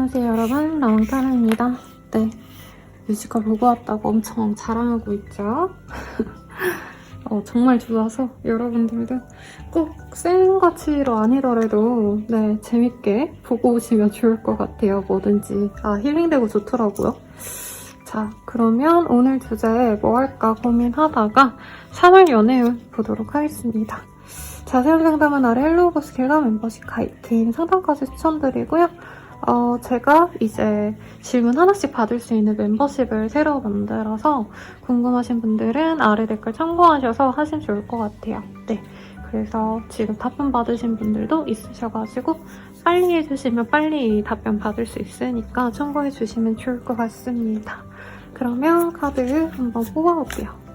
안녕하세요 여러분, 라운타나입니다. 네, 뮤지컬 보고 왔다고 엄청 자랑하고 있죠. 정말 좋아서 여러분들도 꼭 쌩같이로 아니더라도 네, 재밌게 보고 오시면 좋을 것 같아요. 뭐든지 힐링되고 좋더라고요. 자, 그러면 오늘 주제 뭐 할까 고민하다가 3월 연애운 보도록 하겠습니다. 자세한 상담은 아래 헬로우버스킬과 멤버십 가입팀 상담까지 추천드리고요. 제가 이제 질문 하나씩 받을 수 있는 멤버십을 새로 만들어서 궁금하신 분들은 아래 댓글 참고하셔서 하시면 좋을 것 같아요. 네, 그래서 지금 답변 받으신 분들도 있으셔가지고 빨리 해주시면 빨리 답변 받을 수 있으니까 참고해주시면 좋을 것 같습니다. 그러면 카드 한번 뽑아볼게요.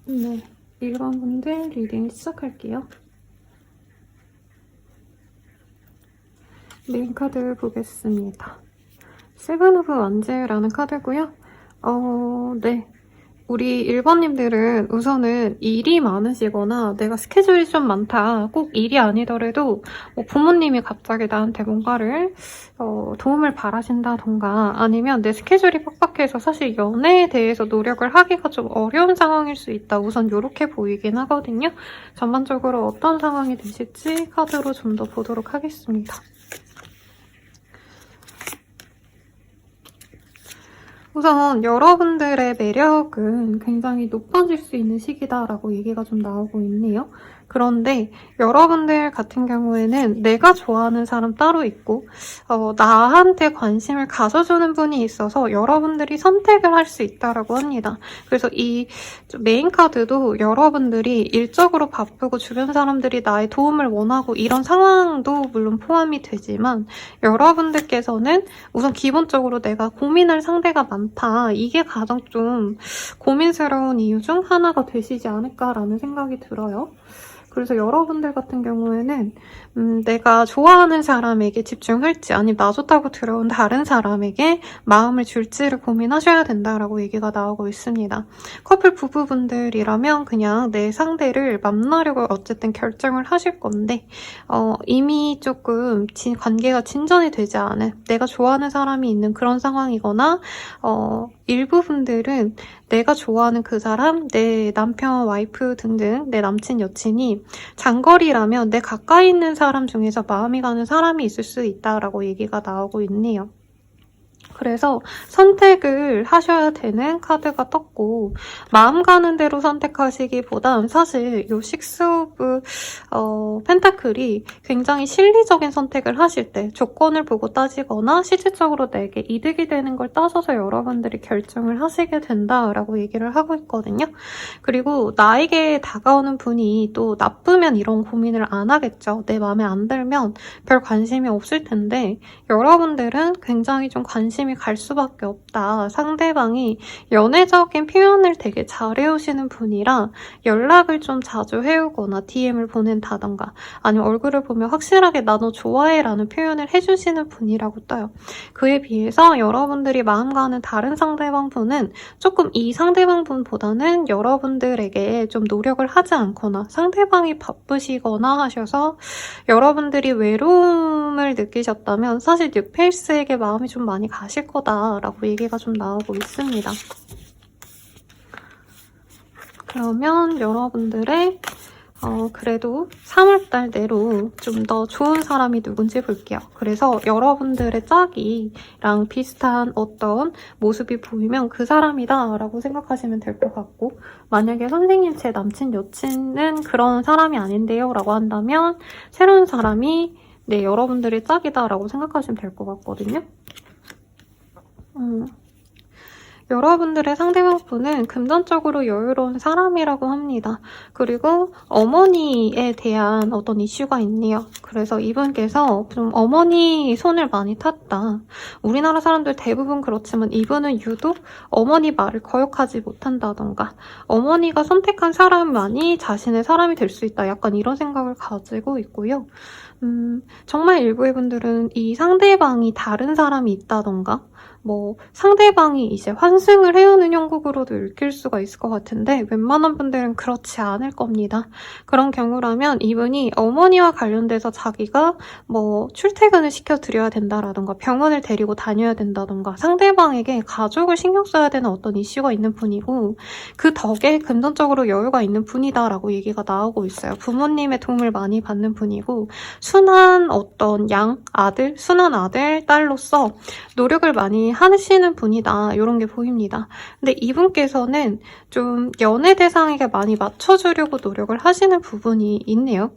네, 이런 분들 리딩 시작할게요. 메인 카드 보겠습니다. 세븐 오브 완즈라는 카드고요. 네. 우리 1번님들은 우선은 일이 많으시거나 내가 스케줄이 좀 많다. 꼭 일이 아니더라도 뭐 부모님이 갑자기 나한테 뭔가를 도움을 바라신다던가 아니면 내 스케줄이 빡빡해서 사실 연애에 대해서 노력을 하기가 좀 어려운 상황일 수 있다. 우선 이렇게 보이긴 하거든요. 전반적으로 어떤 상황이 되실지 카드로 좀 더 보도록 하겠습니다. 우선 여러분들의 매력은 굉장히 높아질 수 있는 시기다라고 얘기가 좀 나오고 있네요. 그런데 여러분들 같은 경우에는 내가 좋아하는 사람 따로 있고 나한테 관심을 가져주는 분이 있어서 여러분들이 선택을 할 수 있다라고 합니다. 그래서 이 메인 카드도 여러분들이 일적으로 바쁘고 주변 사람들이 나의 도움을 원하고 이런 상황도 물론 포함이 되지만 여러분들께서는 우선 기본적으로 내가 고민할 상대가 많다. 이게 가장 좀 고민스러운 이유 중 하나가 되시지 않을까라는 생각이 들어요. 그래서 여러분들 같은 경우에는 내가 좋아하는 사람에게 집중할지 아니면 나 좋다고 들어온 다른 사람에게 마음을 줄지를 고민하셔야 된다라고 얘기가 나오고 있습니다. 커플 부부분들이라면 그냥 내 상대를 만나려고 어쨌든 결정을 하실 건데 이미 조금 관계가 진전이 되지 않은 내가 좋아하는 사람이 있는 그런 상황이거나 일부 분들은 내가 좋아하는 그 사람, 내 남편, 와이프 등등 내 남친, 여친이 장거리라면 내 가까이 있는 사람 중에서 마음이 가는 사람이 있을 수 있다라고 얘기가 나오고 있네요. 그래서 선택을 하셔야 되는 카드가 떴고 마음 가는 대로 선택하시기보단 사실 이 식스 오브 펜타클이 굉장히 실리적인 선택을 하실 때 조건을 보고 따지거나 실질적으로 내게 이득이 되는 걸 따져서 여러분들이 결정을 하시게 된다라고 얘기를 하고 있거든요. 그리고 나에게 다가오는 분이 또 나쁘면 이런 고민을 안 하겠죠. 내 마음에 안 들면 별 관심이 없을 텐데 여러분들은 굉장히 좀 관심이 갈 수밖에 없다. 상대방이 연애적인 표현을 되게 잘해오시는 분이라 연락을 좀 자주 해오거나 DM을 보낸다던가 아니면 얼굴을 보면 확실하게 나 너 좋아해 라는 표현을 해주시는 분이라고 떠요. 그에 비해서 여러분들이 마음 가는 다른 상대방 분은 조금 이 상대방 분보다는 여러분들에게 좀 노력을 하지 않거나 상대방이 바쁘시거나 하셔서 여러분들이 외로움을 느끼셨다면 사실 뉴페이스에게 마음이 좀 많이 가실 거다라고 얘기가 좀 나오고 있습니다. 그러면 여러분들의 그래도 3월달 내로 좀 더 좋은 사람이 누군지 볼게요. 그래서 여러분들의 짝이랑 비슷한 어떤 모습이 보이면 그 사람이다 라고 생각하시면 될 것 같고 만약에 선생님 제 남친 여친은 그런 사람이 아닌데요 라고 한다면 새로운 사람이 네, 여러분들의 짝이다 라고 생각하시면 될 것 같거든요. 여러분들의 상대방분은 금전적으로 여유로운 사람이라고 합니다. 그리고 어머니에 대한 어떤 이슈가 있네요. 그래서 이분께서 좀 어머니 손을 많이 탔다. 우리나라 사람들 대부분 그렇지만 이분은 유독 어머니 말을 거역하지 못한다던가 어머니가 선택한 사람만이 자신의 사람이 될 수 있다. 약간 이런 생각을 가지고 있고요. 정말 일부의 분들은 이 상대방이 다른 사람이 있다던가 뭐 상대방이 이제 환승을 해오는 형국으로도 읽힐 수가 있을 것 같은데 웬만한 분들은 그렇지 않을 겁니다. 그런 경우라면 이분이 어머니와 관련돼서 자기가 뭐 출퇴근을 시켜드려야 된다라던가 병원을 데리고 다녀야 된다던가 상대방에게 가족을 신경 써야 되는 어떤 이슈가 있는 분이고 그 덕에 금전적으로 여유가 있는 분이다라고 얘기가 나오고 있어요. 부모님의 도움을 많이 받는 분이고 순한 어떤 순한 아들, 딸로서 노력을 많이 하시는 분이다. 이런 게 보입니다. 근데 이분께서는 좀 연애 대상에게 많이 맞춰주려고 노력을 하시는 부분이 있네요.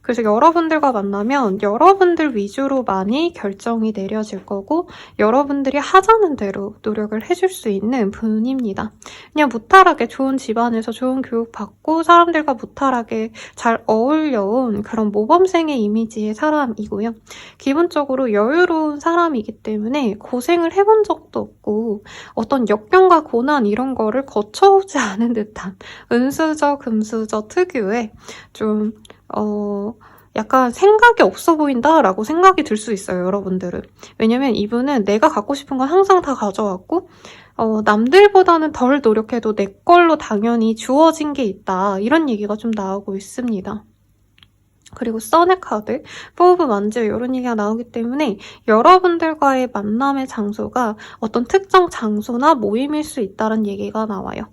그래서 여러분들과 만나면 여러분들 위주로 많이 결정이 내려질 거고 여러분들이 하자는 대로 노력을 해줄 수 있는 분입니다. 그냥 무탈하게 좋은 집안에서 좋은 교육 받고 사람들과 무탈하게 잘 어울려온 그런 모범생의 이미지의 사람이고요. 기본적으로 여유로운 사람이기 때문에 고생을 해본 적도 없고 어떤 역경과 고난 이런 거를 거쳐오지 않은 듯한 은수저 금수저 특유의 좀 약간 생각이 없어 보인다라고 생각이 들 수 있어요, 여러분들은. 왜냐면 이분은 내가 갖고 싶은 건 항상 다 가져왔고 남들보다는 덜 노력해도 내 걸로 당연히 주어진 게 있다. 이런 얘기가 좀 나오고 있습니다. 그리고 써넥 카드, 포브 만즈 이런 얘기가 나오기 때문에 여러분들과의 만남의 장소가 어떤 특정 장소나 모임일 수 있다는 얘기가 나와요.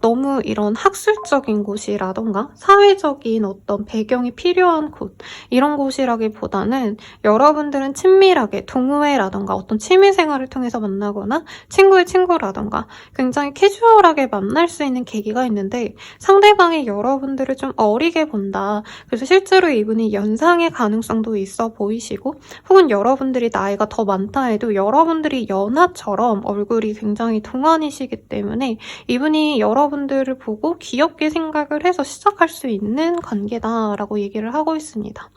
너무 이런 학술적인 곳이라던가 사회적인 어떤 배경이 필요한 곳 이런 곳이라기보다는 여러분들은 친밀하게 동호회라던가 어떤 취미생활을 통해서 만나거나 친구의 친구라던가 굉장히 캐주얼하게 만날 수 있는 계기가 있는데 상대방이 여러분들을 좀 어리게 본다. 그래서 실제로 이분이 연상의 가능성도 있어 보이시고 혹은 여러분들이 나이가 더 많다 해도 여러분들이 연하처럼 얼굴이 굉장히 동안이시기 때문에 이분이 여러분들을 보고 귀엽게 생각을 해서 시작할 수 있는 관계다라고 얘기를 하고 있습니다.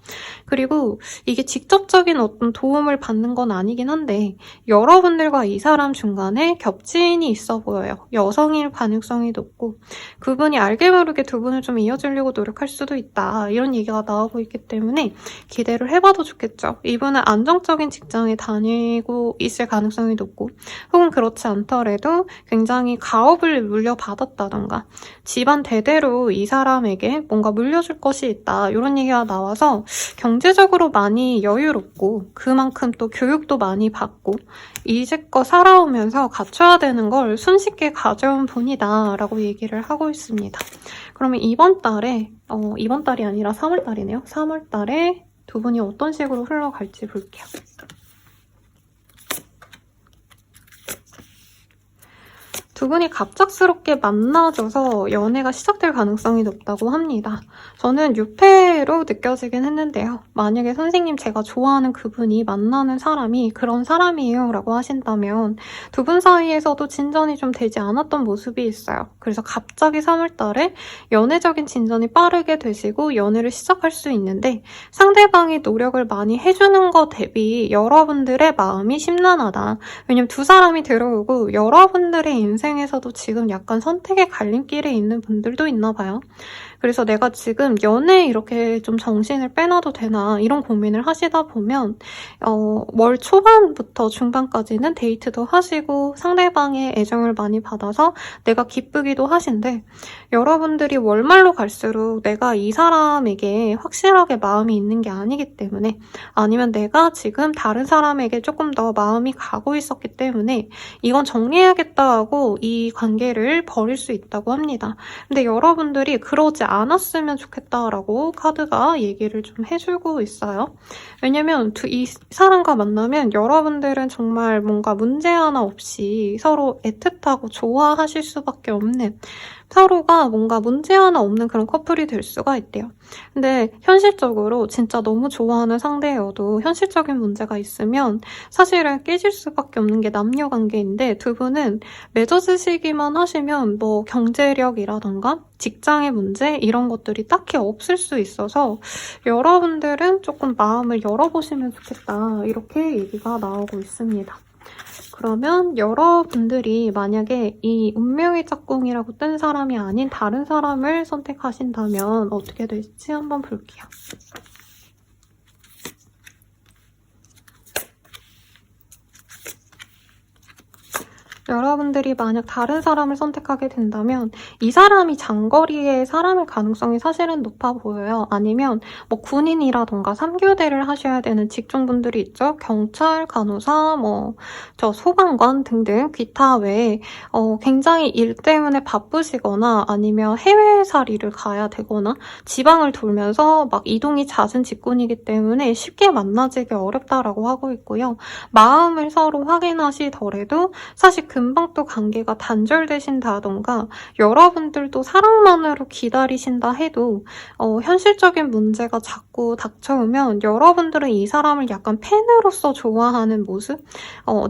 그리고 이게 직접적인 어떤 도움을 받는 건 아니긴 한데 여러분들과 이 사람 중간에 겹친이 있어 보여요. 여성일 가능성이 높고 그분이 알게 모르게 두 분을 좀 이어주려고 노력할 수도 있다. 이런 얘기가 나오고 있기 때문에 기대를 해봐도 좋겠죠. 이분은 안정적인 직장에 다니고 있을 가능성이 높고 혹은 그렇지 않더라도 굉장히 가업을 물려받았다던가 집안 대대로 이 사람에게 뭔가 물려줄 것이 있다. 이런 얘기가 나와서 경제적으로 많이 여유롭고 그만큼 또 교육도 많이 받고 이제껏 살아오면서 갖춰야 되는 걸 손쉽게 가져온 분이다 라고 얘기를 하고 있습니다. 그러면 이번 달에 이번 달이 아니라 3월 달이네요. 3월 달에 두 분이 어떤 식으로 흘러갈지 볼게요. 두 분이 갑작스럽게 만나져서 연애가 시작될 가능성이 높다고 합니다. 저는 유패로 느껴지긴 했는데요. 만약에 선생님 제가 좋아하는 그분이 만나는 사람이 그런 사람이에요 라고 하신다면 두 분 사이에서도 진전이 좀 되지 않았던 모습이 있어요. 그래서 갑자기 3월 달에 연애적인 진전이 빠르게 되시고 연애를 시작할 수 있는데 상대방이 노력을 많이 해주는 것 대비 여러분들의 마음이 심란하다. 왜냐면 두 사람이 들어오고 여러분들의 인생에서도 지금 약간 선택의 갈림길에 있는 분들도 있나 봐요. 그래서 내가 지금 연애에 이렇게 좀 정신을 빼놔도 되나 이런 고민을 하시다 보면 월 초반부터 중반까지는 데이트도 하시고 상대방의 애정을 많이 받아서 내가 기쁘기도 하신데 여러분들이 월말로 갈수록 내가 이 사람에게 확실하게 마음이 있는 게 아니기 때문에 아니면 내가 지금 다른 사람에게 조금 더 마음이 가고 있었기 때문에 이건 정리해야겠다 하고 이 관계를 버릴 수 있다고 합니다. 근데 여러분들이 그러지 않았으면 좋겠다라고 카드가 얘기를 좀 해주고 있어요. 왜냐면 이 사람과 만나면 여러분들은 정말 뭔가 문제 하나 없이 서로 애틋하고 좋아하실 수밖에 없는 서로가 뭔가 문제 하나 없는 그런 커플이 될 수가 있대요. 근데 현실적으로 진짜 너무 좋아하는 상대여도 현실적인 문제가 있으면 사실은 깨질 수밖에 없는 게 남녀 관계인데 두 분은 맺어지시기만 하시면 뭐 경제력이라던가 직장의 문제 이런 것들이 딱히 없을 수 있어서 여러분들은 조금 마음을 열어보시면 좋겠다 이렇게 얘기가 나오고 있습니다. 그러면 여러분들이 만약에 이 운명의 짝꿍이라고 뜬 사람이 아닌 다른 사람을 선택하신다면 어떻게 될지 한번 볼게요. 여러분들이 만약 다른 사람을 선택하게 된다면 이 사람이 장거리의 사람일 가능성이 사실은 높아 보여요. 아니면 뭐 군인이라던가 3교대를 하셔야 되는 직종분들이 있죠. 경찰, 간호사, 저 소방관 등등 기타 외에 굉장히 일 때문에 바쁘시거나 아니면 해외살이를 가야 되거나 지방을 돌면서 막 이동이 잦은 직군이기 때문에 쉽게 만나지기 어렵다라고 하고 있고요. 마음을 서로 확인하시더라도 사실 금방 또 관계가 단절되신다던가 여러분들도 사랑만으로 기다리신다 해도 현실적인 문제가 자꾸 닥쳐오면 여러분들은 이 사람을 약간 팬으로서 좋아하는 모습?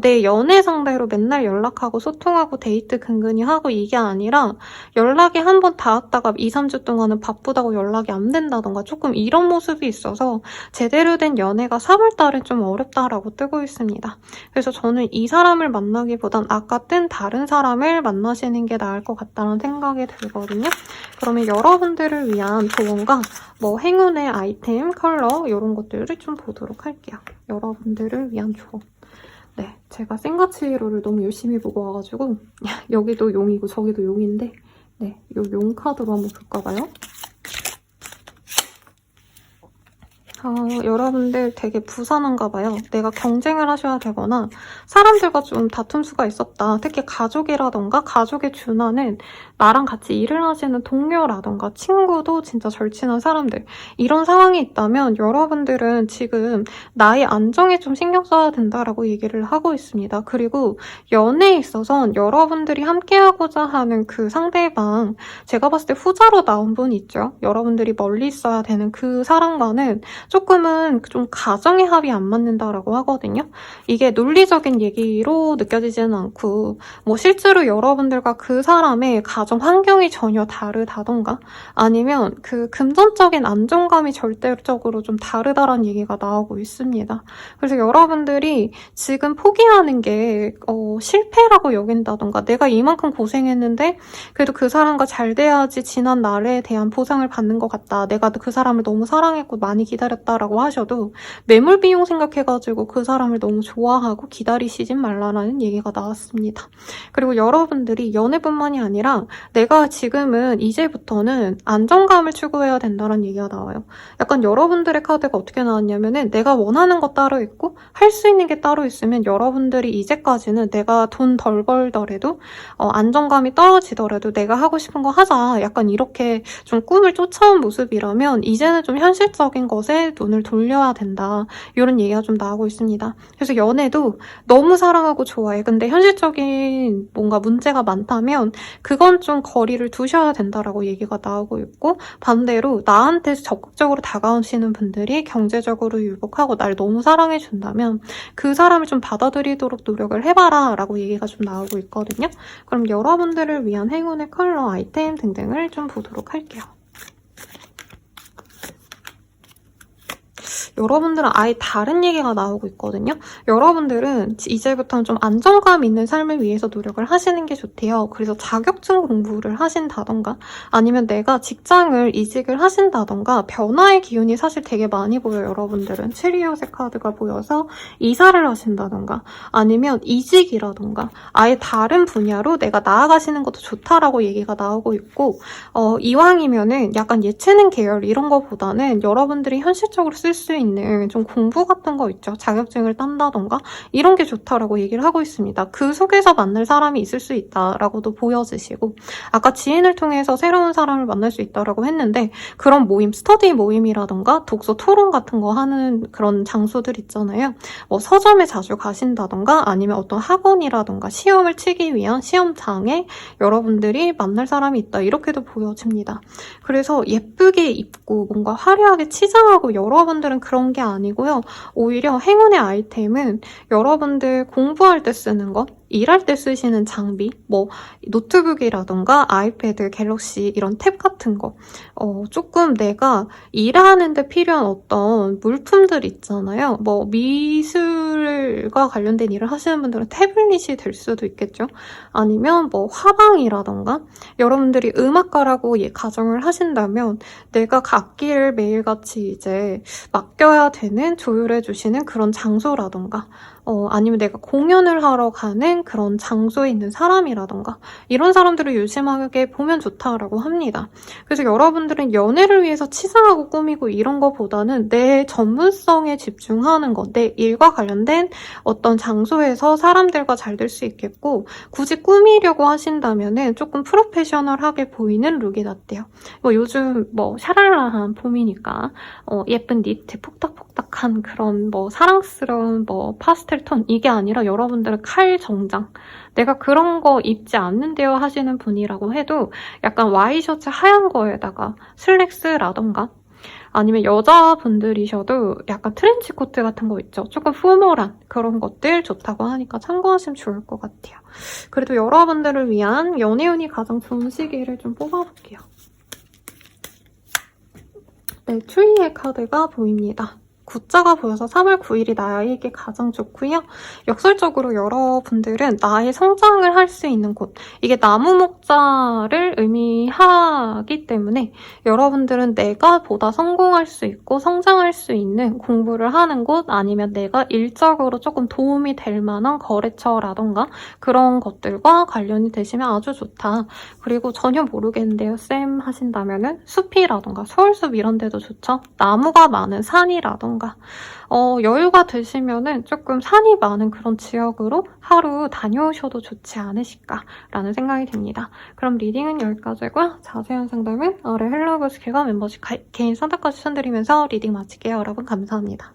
내 연애 상대로 맨날 연락하고 소통하고 데이트 근근히 하고 이게 아니라 연락이 한 번 닿았다가 2, 3주 동안은 바쁘다고 연락이 안 된다던가 조금 이런 모습이 있어서 제대로 된 연애가 3월달은 좀 어렵다라고 뜨고 있습니다. 그래서 저는 이 사람을 만나기보단 아까 뜬 다른 사람을 만나시는 게 나을 것 같다는 생각이 들거든요. 그러면 여러분들을 위한 조언과 뭐 행운의 아이템, 컬러 이런 것들을 좀 보도록 할게요. 여러분들을 위한 조언. 네, 제가 생가치로를 너무 열심히 보고 와가지고 여기도 용이고 저기도 용인데 네, 요 용 카드로 한번 볼까봐요. 여러분들 되게 부산한가 봐요. 내가 경쟁을 하셔야 되거나 사람들과 좀 다툼수가 있었다. 특히 가족이라던가 가족의 준하는 나랑 같이 일을 하시는 동료라던가 친구도 진짜 절친한 사람들 이런 상황이 있다면 여러분들은 지금 나의 안정에 좀 신경 써야 된다라고 얘기를 하고 있습니다. 그리고 연애에 있어선 여러분들이 함께하고자 하는 그 상대방 제가 봤을 때 후자로 나온 분 있죠. 여러분들이 멀리 있어야 되는 그 사람과는 조금은 좀 가정의 합이 안 맞는다라고 하거든요. 이게 논리적인 얘기로 느껴지지는 않고 뭐 실제로 여러분들과 그 사람의 가정 환경이 전혀 다르다던가 아니면 그 금전적인 안정감이 절대적으로 좀 다르다라는 얘기가 나오고 있습니다. 그래서 여러분들이 지금 포기하는 게 실패라고 여긴다던가 내가 이만큼 고생했는데 그래도 그 사람과 잘 돼야지 지난 날에 대한 보상을 받는 것 같다. 내가 그 사람을 너무 사랑했고 많이 기다렸다라고 하셔도 매몰 비용 생각해가지고 그 사람을 너무 좋아하고 기다리시진 말라라는 얘기가 나왔습니다. 그리고 여러분들이 연애뿐만이 아니라 내가 지금은 이제부터는 안정감을 추구해야 된다는 얘기가 나와요. 약간 여러분들의 카드가 어떻게 나왔냐면은 내가 원하는 거 따로 있고 할 수 있는 게 따로 있으면 여러분들이 이제까지는 내가 돈 덜 벌더라도 안정감이 떨어지더라도 내가 하고 싶은 거 하자. 약간 이렇게 좀 꿈을 쫓아온 모습이라면 이제는 좀 현실적인 것에 눈을 돌려야 된다. 이런 얘기가 좀 나오고 있습니다. 그래서 연애도 너무 사랑하고 좋아해. 근데 현실적인 뭔가 문제가 많다면 그건 좀 거리를 두셔야 된다라고 얘기가 나오고 있고 반대로 나한테 적극적으로 다가오시는 분들이 경제적으로 유복하고 날 너무 사랑해준다면 그 사람을 좀 받아들이도록 노력을 해봐라 라고 얘기가 좀 나오고 있거든요. 그럼 여러분들을 위한 행운의 컬러, 아이템 등등을 좀 보도록 할게요. 여러분들은 아예 다른 얘기가 나오고 있거든요. 여러분들은 이제부터는 좀 안정감 있는 삶을 위해서 노력을 하시는 게 좋대요. 그래서 자격증 공부를 하신다던가 아니면 내가 직장을 이직을 하신다던가 변화의 기운이 사실 되게 많이 보여요. 여러분들은 체리엇의 카드가 보여서 이사를 하신다던가 아니면 이직이라던가 아예 다른 분야로 내가 나아가시는 것도 좋다라고 얘기가 나오고 있고 이왕이면은 약간 예체능 계열 이런 거보다는 여러분들이 현실적으로 쓸 수 있는 좀 공부 같은 거 있죠. 자격증을 딴다던가 이런 게 좋다라고 얘기를 하고 있습니다. 그 속에서 만날 사람이 있을 수 있다라고도 보여지시고 아까 지인을 통해서 새로운 사람을 만날 수 있다라고 했는데 그런 모임, 스터디 모임이라던가 독서 토론 같은 거 하는 그런 장소들 있잖아요. 뭐 서점에 자주 가신다던가 아니면 어떤 학원이라던가 시험을 치기 위한 시험장에 여러분들이 만날 사람이 있다 이렇게도 보여집니다. 그래서 예쁘게 입고 뭔가 화려하게 치장하고 여러분들은 그런 게 아니고요. 오히려 행운의 아이템은 여러분들 공부할 때 쓰는 것, 일할 때 쓰시는 장비, 뭐 노트북이라던가 아이패드, 갤럭시 이런 탭 같은 거 조금 내가 일하는데 필요한 어떤 물품들 있잖아요. 뭐 미술과 관련된 일을 하시는 분들은 태블릿이 될 수도 있겠죠. 아니면 뭐 화방이라던가 여러분들이 음악가라고 가정을 하신다면 내가 악기를 매일같이 이제 맡겨야 되는 조율해 주시는 그런 장소라던가 아니면 내가 공연을 하러 가는 그런 장소에 있는 사람이라던가 이런 사람들을 유심하게 보면 좋다라고 합니다. 그래서 여러분들은 연애를 위해서 치장하고 꾸미고 이런 거보다는 내 전문성에 집중하는 것, 내 일과 관련된 어떤 장소에서 사람들과 잘 될 수 있겠고 굳이 꾸미려고 하신다면은 조금 프로페셔널하게 보이는 룩이 낫대요. 뭐 요즘 뭐 샤랄라한 봄이니까 예쁜 니트, 폭닥폭닥한 그런 뭐 사랑스러운 뭐 파스텔 파스텔 톤 이게 아니라 여러분들은 칼 정장, 내가 그런 거 입지 않는데요 하시는 분이라고 해도 약간 와이셔츠 하얀 거에다가 슬랙스라던가 아니면 여자분들이셔도 약간 트렌치 코트 같은 거 있죠. 조금 포멀한 그런 것들 좋다고 하니까 참고하시면 좋을 것 같아요. 그래도 여러분들을 위한 연애운이 가장 좋은 시기를 좀 뽑아볼게요. 네, 추위의 카드가 보입니다. 구자가 보여서 3월 9일이 나에게 가장 좋고요. 역설적으로 여러분들은 나의 성장을 할 수 있는 곳, 이게 나무 목자를 의미하기 때문에 여러분들은 내가 보다 성공할 수 있고 성장할 수 있는 공부를 하는 곳 아니면 내가 일적으로 조금 도움이 될 만한 거래처라던가 그런 것들과 관련이 되시면 아주 좋다. 그리고 전혀 모르겠는데요, 쌤 하신다면은 숲이라던가 서울숲 이런 데도 좋죠. 나무가 많은 산이라던가 여유가 되시면은 조금 산이 많은 그런 지역으로 하루 다녀오셔도 좋지 않으실까라는 생각이 듭니다. 그럼 리딩은 여기까지고요. 자세한 상담은 아래 헬로우스 개가 멤버십 개인 선택까지 추천드리면서 리딩 마칠게요. 여러분 감사합니다.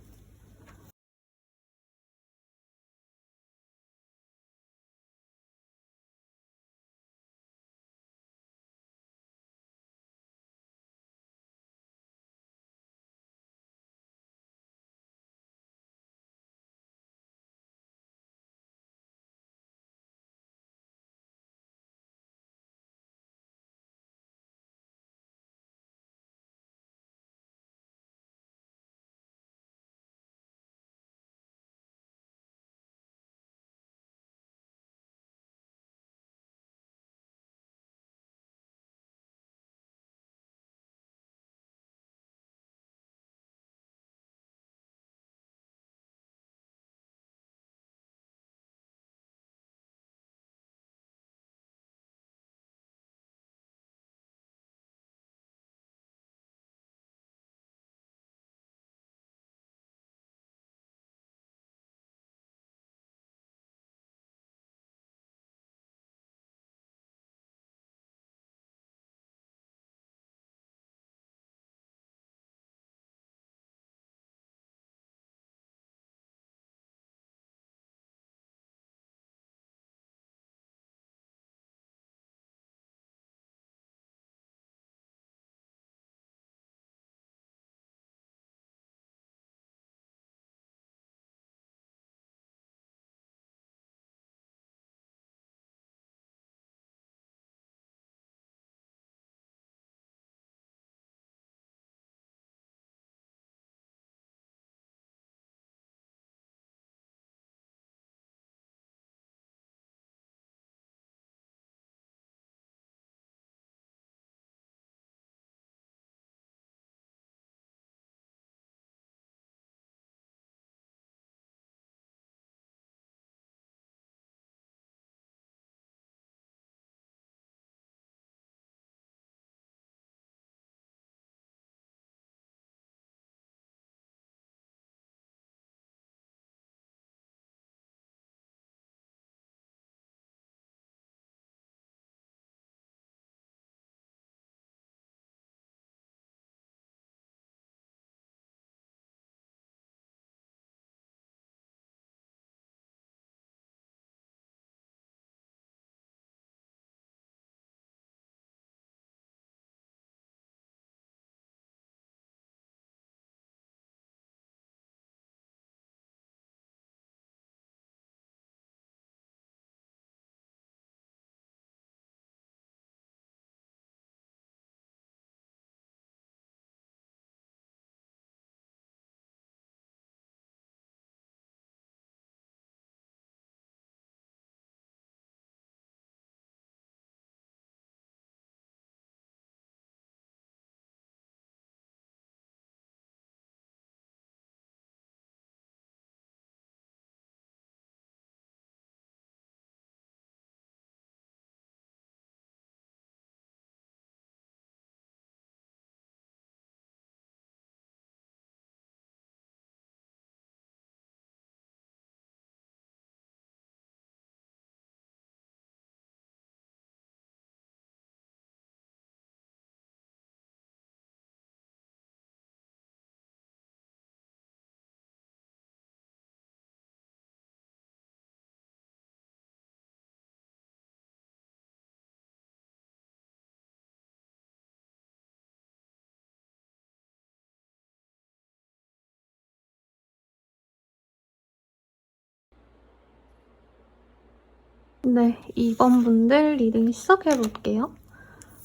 네, 2번 분들 리딩 시작해볼게요.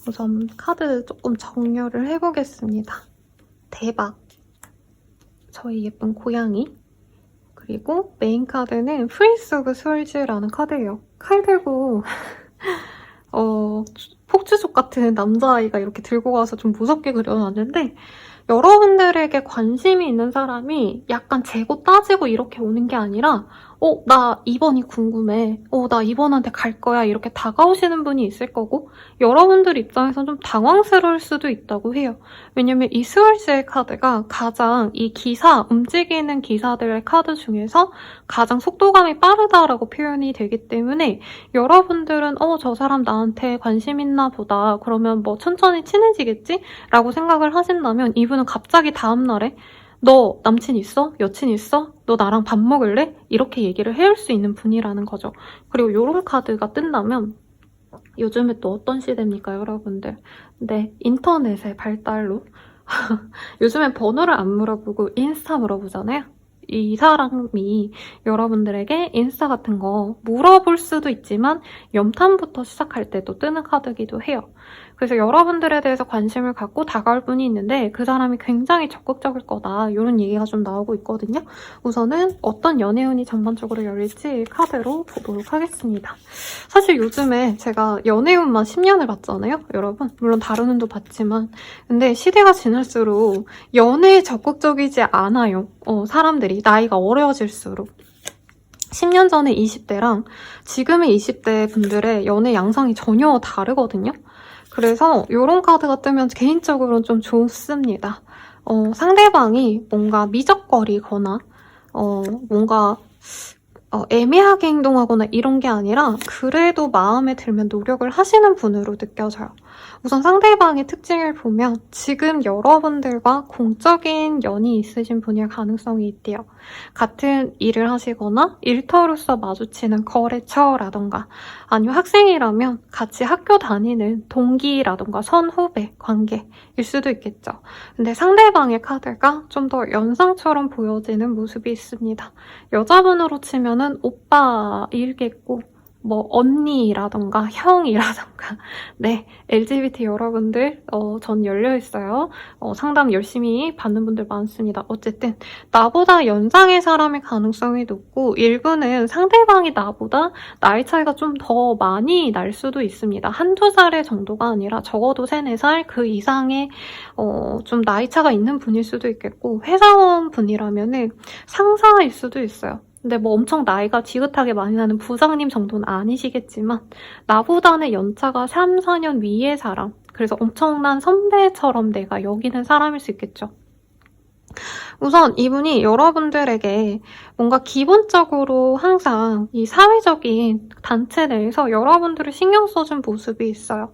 우선 카드 조금 정렬을 해보겠습니다. 대박. 저희 예쁜 고양이. 그리고 메인 카드는 프린스 오브 스월즈라는 카드예요. 칼 들고 폭주족 같은 남자아이가 이렇게 들고 가서 좀 무섭게 그려놨는데 여러분들에게 관심이 있는 사람이 약간 재고 따지고 이렇게 오는 게 아니라 나 2번이 궁금해. 나 2번한테 갈 거야. 이렇게 다가오시는 분이 있을 거고 여러분들 입장에서 좀 당황스러울 수도 있다고 해요. 왜냐면 이 스월즈의 카드가 가장 이 기사, 움직이는 기사들의 카드 중에서 가장 속도감이 빠르다라고 표현이 되기 때문에 여러분들은 저 사람 나한테 관심 있나 보다. 그러면 뭐 천천히 친해지겠지? 라고 생각을 하신다면 이분은 갑자기 다음날에 너 남친 있어? 여친 있어? 너 나랑 밥 먹을래? 이렇게 얘기를 해올 수 있는 분이라는 거죠. 그리고 이런 카드가 뜬다면 요즘에 또 어떤 시대입니까, 여러분들? 네, 인터넷의 발달로 요즘엔 번호를 안 물어보고 인스타 물어보잖아요. 이 사람이 여러분들에게 인스타 같은 거 물어볼 수도 있지만 염탐부터 시작할 때도 뜨는 카드기도 해요. 그래서 여러분들에 대해서 관심을 갖고 다가올 분이 있는데 그 사람이 굉장히 적극적일 거다. 이런 얘기가 좀 나오고 있거든요. 우선은 어떤 연애운이 전반적으로 열릴지 카드로 보도록 하겠습니다. 사실 요즘에 제가 연애운만 10년을 봤잖아요, 여러분. 물론 다른 운도 봤지만 근데 시대가 지날수록 연애에 적극적이지 않아요. 사람들이 나이가 어려질수록. 10년 전에 20대랑 지금의 20대 분들의 연애 양상이 전혀 다르거든요. 그래서 이런 카드가 뜨면 개인적으로는 좀 좋습니다. 상대방이 뭔가 미적거리거나 뭔가 애매하게 행동하거나 이런 게 아니라 그래도 마음에 들면 노력을 하시는 분으로 느껴져요. 우선 상대방의 특징을 보면 지금 여러분들과 공적인 연이 있으신 분일 가능성이 있대요. 같은 일을 하시거나 일터로서 마주치는 거래처라던가 아니면 학생이라면 같이 학교 다니는 동기라던가 선후배 관계일 수도 있겠죠. 근데 상대방의 카드가 좀 더 연상처럼 보여지는 모습이 있습니다. 여자분으로 치면은 오빠일겠고 뭐 언니라던가 형이라던가 네, LGBT 여러분들 전 열려있어요. 상담 열심히 받는 분들 많습니다. 어쨌든 나보다 연상의 사람의 가능성이 높고 일부는 상대방이 나보다 나이 차이가 좀 더 많이 날 수도 있습니다. 한두 살의 정도가 아니라 적어도 3, 4살 그 이상의 좀 나이 차가 있는 분일 수도 있겠고 회사원 분이라면은 상사일 수도 있어요. 근데 뭐 엄청 나이가 지긋하게 많이 나는 부장님 정도는 아니시겠지만 나보다는 연차가 3, 4년 위의 사람, 그래서 엄청난 선배처럼 내가 여기는 사람일 수 있겠죠. 우선 이분이 여러분들에게 뭔가 기본적으로 항상 이 사회적인 단체 내에서 여러분들을 신경 써준 모습이 있어요.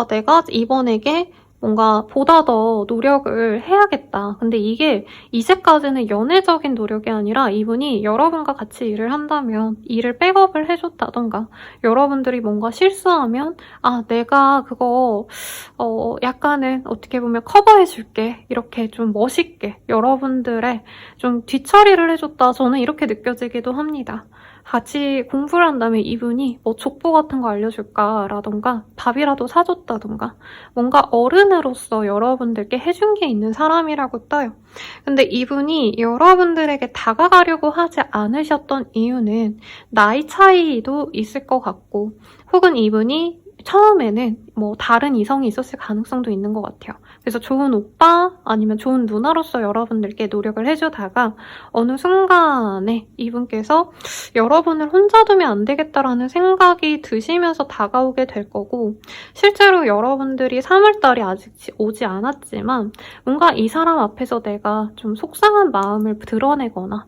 내가 이번에게 뭔가 보다 더 노력을 해야겠다. 근데 이게 이제까지는 연애적인 노력이 아니라 이분이 여러분과 같이 일을 한다면 일을 백업을 해줬다던가 여러분들이 뭔가 실수하면 내가 그거 약간은 어떻게 보면 커버해줄게. 이렇게 좀 멋있게 여러분들의 좀 뒤처리를 해줬다. 저는 이렇게 느껴지기도 합니다. 같이 공부를 한다면 이분이 뭐 족보 같은 거 알려줄까라던가 밥이라도 사줬다던가 뭔가 어른으로서 여러분들께 해준 게 있는 사람이라고 떠요. 근데 이분이 여러분들에게 다가가려고 하지 않으셨던 이유는 나이 차이도 있을 것 같고 혹은 이분이 처음에는 뭐 다른 이성이 있었을 가능성도 있는 것 같아요. 그래서 좋은 오빠 아니면 좋은 누나로서 여러분들께 노력을 해주다가 어느 순간에 이분께서 여러분을 혼자 두면 안 되겠다라는 생각이 드시면서 다가오게 될 거고 실제로 여러분들이 3월달이 아직 오지 않았지만 뭔가 이 사람 앞에서 내가 좀 속상한 마음을 드러내거나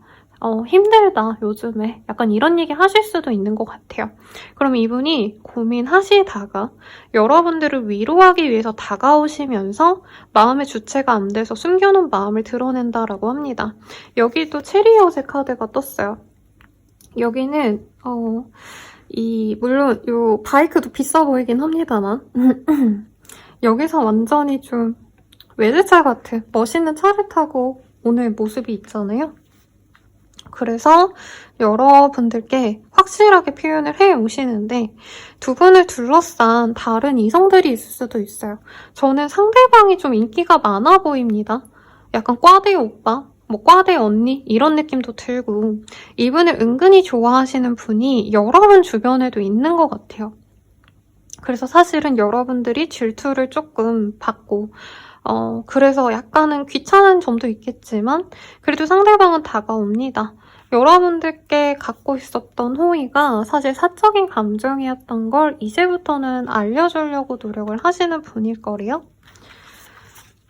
힘들다 요즘에 약간 이런 얘기 하실 수도 있는 것 같아요. 그럼 이분이 고민하시다가 여러분들을 위로하기 위해서 다가오시면서 마음의 주체가 안 돼서 숨겨놓은 마음을 드러낸다라고 합니다. 여기도 체리엇의 카드가 떴어요. 여기는 물론 이 바이크도 비싸 보이긴 합니다만 여기서 완전히 좀 외제차 같은 멋있는 차를 타고 오는 모습이 있잖아요. 그래서 여러분들께 확실하게 표현을 해 오시는데 두 분을 둘러싼 다른 이성들이 있을 수도 있어요. 저는 상대방이 좀 인기가 많아 보입니다. 약간 꽈대 오빠, 뭐 꽈대 언니 이런 느낌도 들고 이분을 은근히 좋아하시는 분이 여러분 주변에도 있는 것 같아요. 그래서 사실은 여러분들이 질투를 조금 받고 그래서 약간은 귀찮은 점도 있겠지만 그래도 상대방은 다가옵니다. 여러분들께 갖고 있었던 호의가 사실 사적인 감정이었던 걸 이제부터는 알려주려고 노력을 하시는 분일 거래요.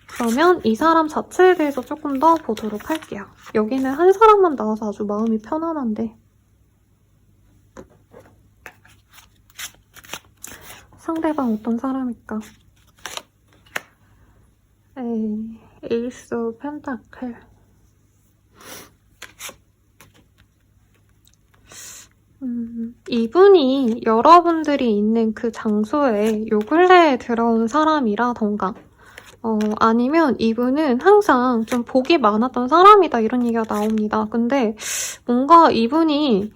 그러면 이 사람 자체에 대해서 조금 더 보도록 할게요. 여기는 한 사람만 나와서 아주 마음이 편안한데 상대방 어떤 사람일까? 에이스 오브 펜타클. 이분이 여러분들이 있는 그 장소에 요 근래에 들어온 사람이라던가 아니면 이분은 항상 좀 복이 많았던 사람이다 이런 얘기가 나옵니다. 근데 뭔가 이분이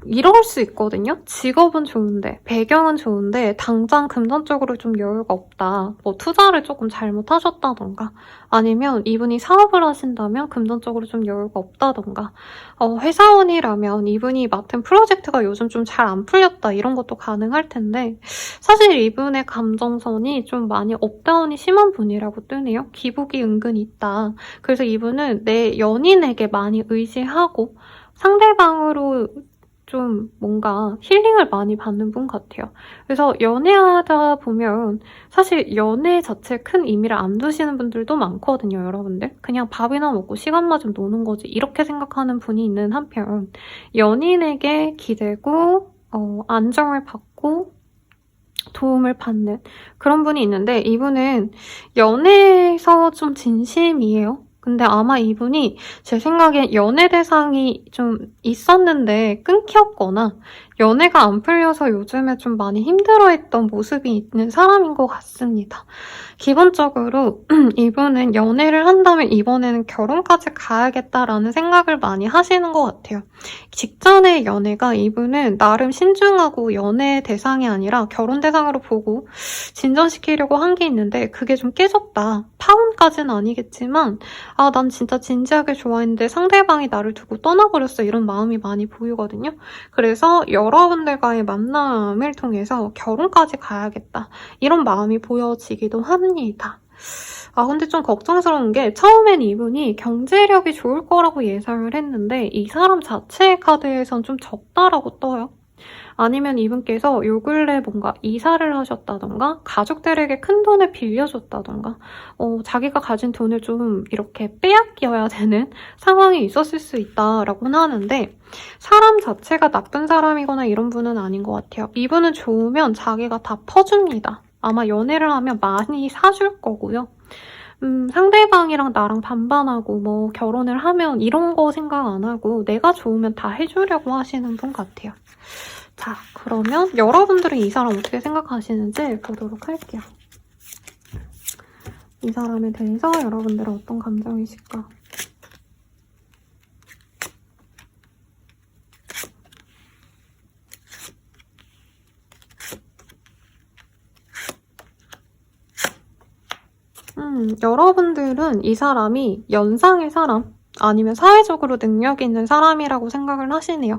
이럴 수 있거든요. 직업은 좋은데 배경은 좋은데 당장 금전적으로 좀 여유가 없다. 뭐 투자를 조금 잘못하셨다던가 아니면 이분이 사업을 하신다면 금전적으로 좀 여유가 없다던가 회사원이라면 이분이 맡은 프로젝트가 요즘 좀 잘 안 풀렸다 이런 것도 가능할 텐데 사실 이분의 감정선이 좀 많이 업다운이 심한 분이라고 뜨네요. 기복이 은근히 있다. 그래서 이분은 내 연인에게 많이 의지하고 상대방으로 좀 뭔가 힐링을 많이 받는 분 같아요. 그래서 연애하다 보면 사실 연애 자체에 큰 의미를 안 두시는 분들도 많거든요, 여러분들. 그냥 밥이나 먹고 시간만 좀 노는 거지 이렇게 생각하는 분이 있는 한편 연인에게 기대고 안정을 받고 도움을 받는 그런 분이 있는데 이분은 연애에서 좀 진심이에요. 근데 아마 이분이 제 생각엔 연애 대상이 좀 있었는데 끊겼거나 연애가 안 풀려서 요즘에 좀 많이 힘들어했던 모습이 있는 사람인 것 같습니다. 기본적으로 이분은 연애를 한다면 이번에는 결혼까지 가야겠다라는 생각을 많이 하시는 것 같아요. 직전의 연애가 이분은 나름 신중하고 연애 대상이 아니라 결혼 대상으로 보고 진전시키려고 한 게 있는데 그게 좀 깨졌다. 파혼까지는 아니겠지만 난 진짜 진지하게 좋아했는데 상대방이 나를 두고 떠나버렸어 이런 마음이 많이 보이거든요. 그래서 여러분들과의 만남을 통해서 결혼까지 가야겠다 이런 마음이 보여지기도 합니다. 근데 좀 걱정스러운 게 처음엔 이분이 경제력이 좋을 거라고 예상을 했는데 이 사람 자체의 카드에선 좀 적다라고 떠요. 아니면 이분께서 요 근래 뭔가 이사를 하셨다던가 가족들에게 큰 돈을 빌려줬다던가 자기가 가진 돈을 좀 이렇게 빼앗겨야 되는 상황이 있었을 수 있다라고는 하는데 사람 자체가 나쁜 사람이거나 이런 분은 아닌 것 같아요. 이분은 좋으면 자기가 다 퍼줍니다. 아마 연애를 하면 많이 사줄 거고요. 상대방이랑 나랑 반반하고 뭐 결혼을 하면 이런 거 생각 안 하고 내가 좋으면 다 해주려고 하시는 분 같아요. 자, 그러면 여러분들은 이 사람 어떻게 생각하시는지 보도록 할게요. 이 사람에 대해서 여러분들은 어떤 감정이실까? 여러분들은 이 사람이 연상의 사람 아니면 사회적으로 능력이 있는 사람이라고 생각을 하시네요.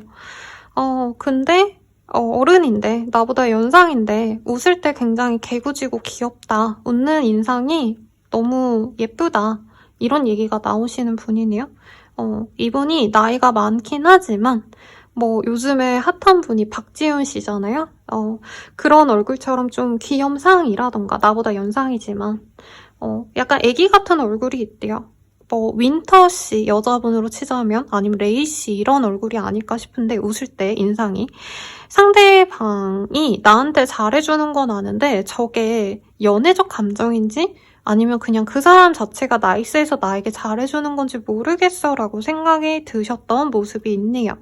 근데 어른인데 나보다 연상인데 웃을 때 굉장히 개구지고 귀엽다. 웃는 인상이 너무 예쁘다. 이런 얘기가 나오시는 분이네요. 이분이 나이가 많긴 하지만 뭐 요즘에 핫한 분이 박지훈 씨잖아요. 그런 얼굴처럼 좀 귀염상이라던가 나보다 연상이지만 약간 애기 같은 얼굴이 있대요. 뭐 윈터 씨 여자분으로 치자면 아니면 레이 씨 이런 얼굴이 아닐까 싶은데 웃을 때 인상이 상대방이 나한테 잘해주는 건 아는데 저게 연애적 감정인지 아니면 그냥 그 사람 자체가 나이스해서 나에게 잘해주는 건지 모르겠어 라고 생각이 드셨던 모습이 있네요.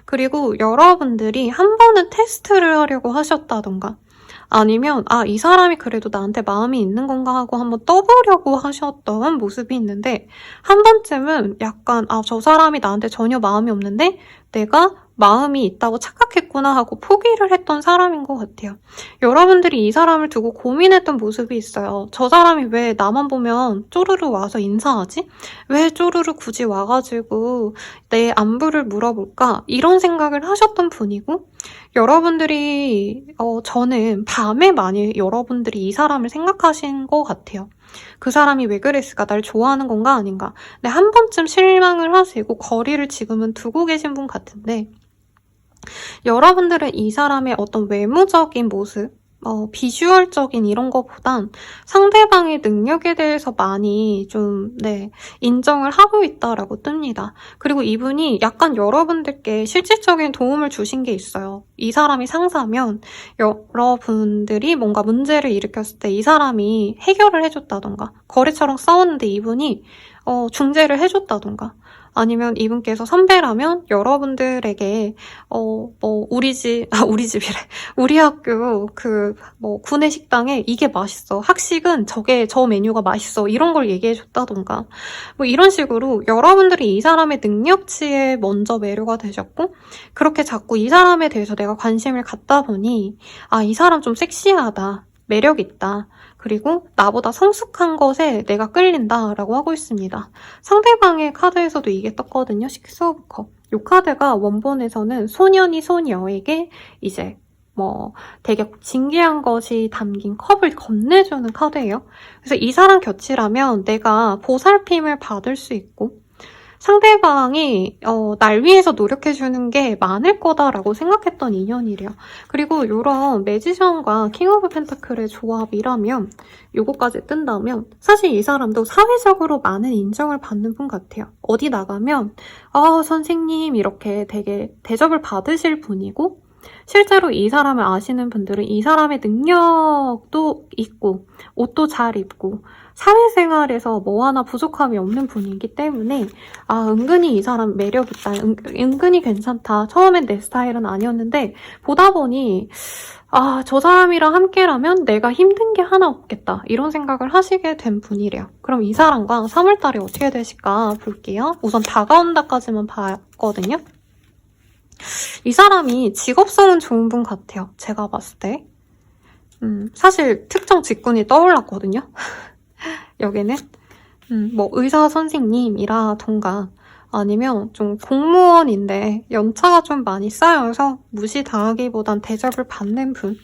그리고 여러분들이 한 번은 테스트를 하려고 하셨다던가 아니면 이 사람이 그래도 나한테 마음이 있는 건가 하고 한번 떠보려고 하셨던 모습이 있는데 한 번쯤은 약간 저 사람이 나한테 전혀 마음이 없는데 내가 마음이 있다고 착각했구나 하고 포기를 했던 사람인 것 같아요. 여러분들이 이 사람을 두고 고민했던 모습이 있어요. 저 사람이 왜 나만 보면 쪼르르 와서 인사하지? 왜 쪼르르 굳이 와가지고 내 안부를 물어볼까? 이런 생각을 하셨던 분이고 여러분들이 저는 밤에 많이 여러분들이 이 사람을 생각하신 것 같아요. 그 사람이 왜 그랬을까? 날 좋아하는 건가 아닌가? 근데 한 번쯤 실망을 하시고 거리를 지금은 두고 계신 분 같은데 여러분들은 이 사람의 어떤 외모적인 모습, 비주얼적인 이런 거보단 상대방의 능력에 대해서 많이 좀, 인정을 하고 있다라고 뜹니다. 그리고 이분이 약간 여러분들께 실질적인 도움을 주신 게 있어요. 이 사람이 상사면 여러분들이 뭔가 문제를 일으켰을 때 이 사람이 해결을 해줬다던가, 거래처랑 싸웠는데 이분이 중재를 해줬다던가, 아니면 이분께서 선배라면 여러분들에게 우리 집이래. 우리 학교 구내 식당에 이게 맛있어. 학식은 저 메뉴가 맛있어. 이런 걸 얘기해 줬다던가. 이런 식으로 여러분들이 이 사람의 능력치에 먼저 매료가 되셨고 그렇게 자꾸 이 사람에 대해서 내가 관심을 갖다 보니 이 사람 좀 섹시하다. 매력 있다. 그리고 나보다 성숙한 것에 내가 끌린다라고 하고 있습니다. 상대방의 카드에서도 이게 떴거든요. 식스 오브 컵. 이 카드가 원본에서는 소년이 소녀에게 이제 되게 진귀한 것이 담긴 컵을 건네주는 카드예요. 그래서 이 사람 곁이라면 내가 보살핌을 받을 수 있고 상대방이 날 위해서 노력해주는 게 많을 거다라고 생각했던 인연이래요. 그리고 이런 매지션과 킹 오브 펜타클의 조합이라면 요거까지 뜬다면 사실 이 사람도 사회적으로 많은 인정을 받는 분 같아요. 어디 나가면 선생님 이렇게 되게 대접을 받으실 분이고 실제로 이 사람을 아시는 분들은 이 사람의 능력도 있고 옷도 잘 입고 사회생활에서 뭐 하나 부족함이 없는 분이기 때문에 은근히 이 사람 매력 있다, 은근히 괜찮다. 처음엔 내 스타일은 아니었는데 보다 보니 저 사람이랑 함께라면 내가 힘든 게 하나 없겠다. 이런 생각을 하시게 된 분이래요. 그럼 이 사람과 3월달에 어떻게 되실까 볼게요. 우선 다가온다까지만 봤거든요. 이 사람이 직업성은 좋은 분 같아요. 제가 봤을 때. 사실 특정 직군이 떠올랐거든요. 여기는 의사 선생님이라던가 아니면 좀 공무원인데 연차가 좀 많이 쌓여서 무시당하기보단 대접을 받는 분.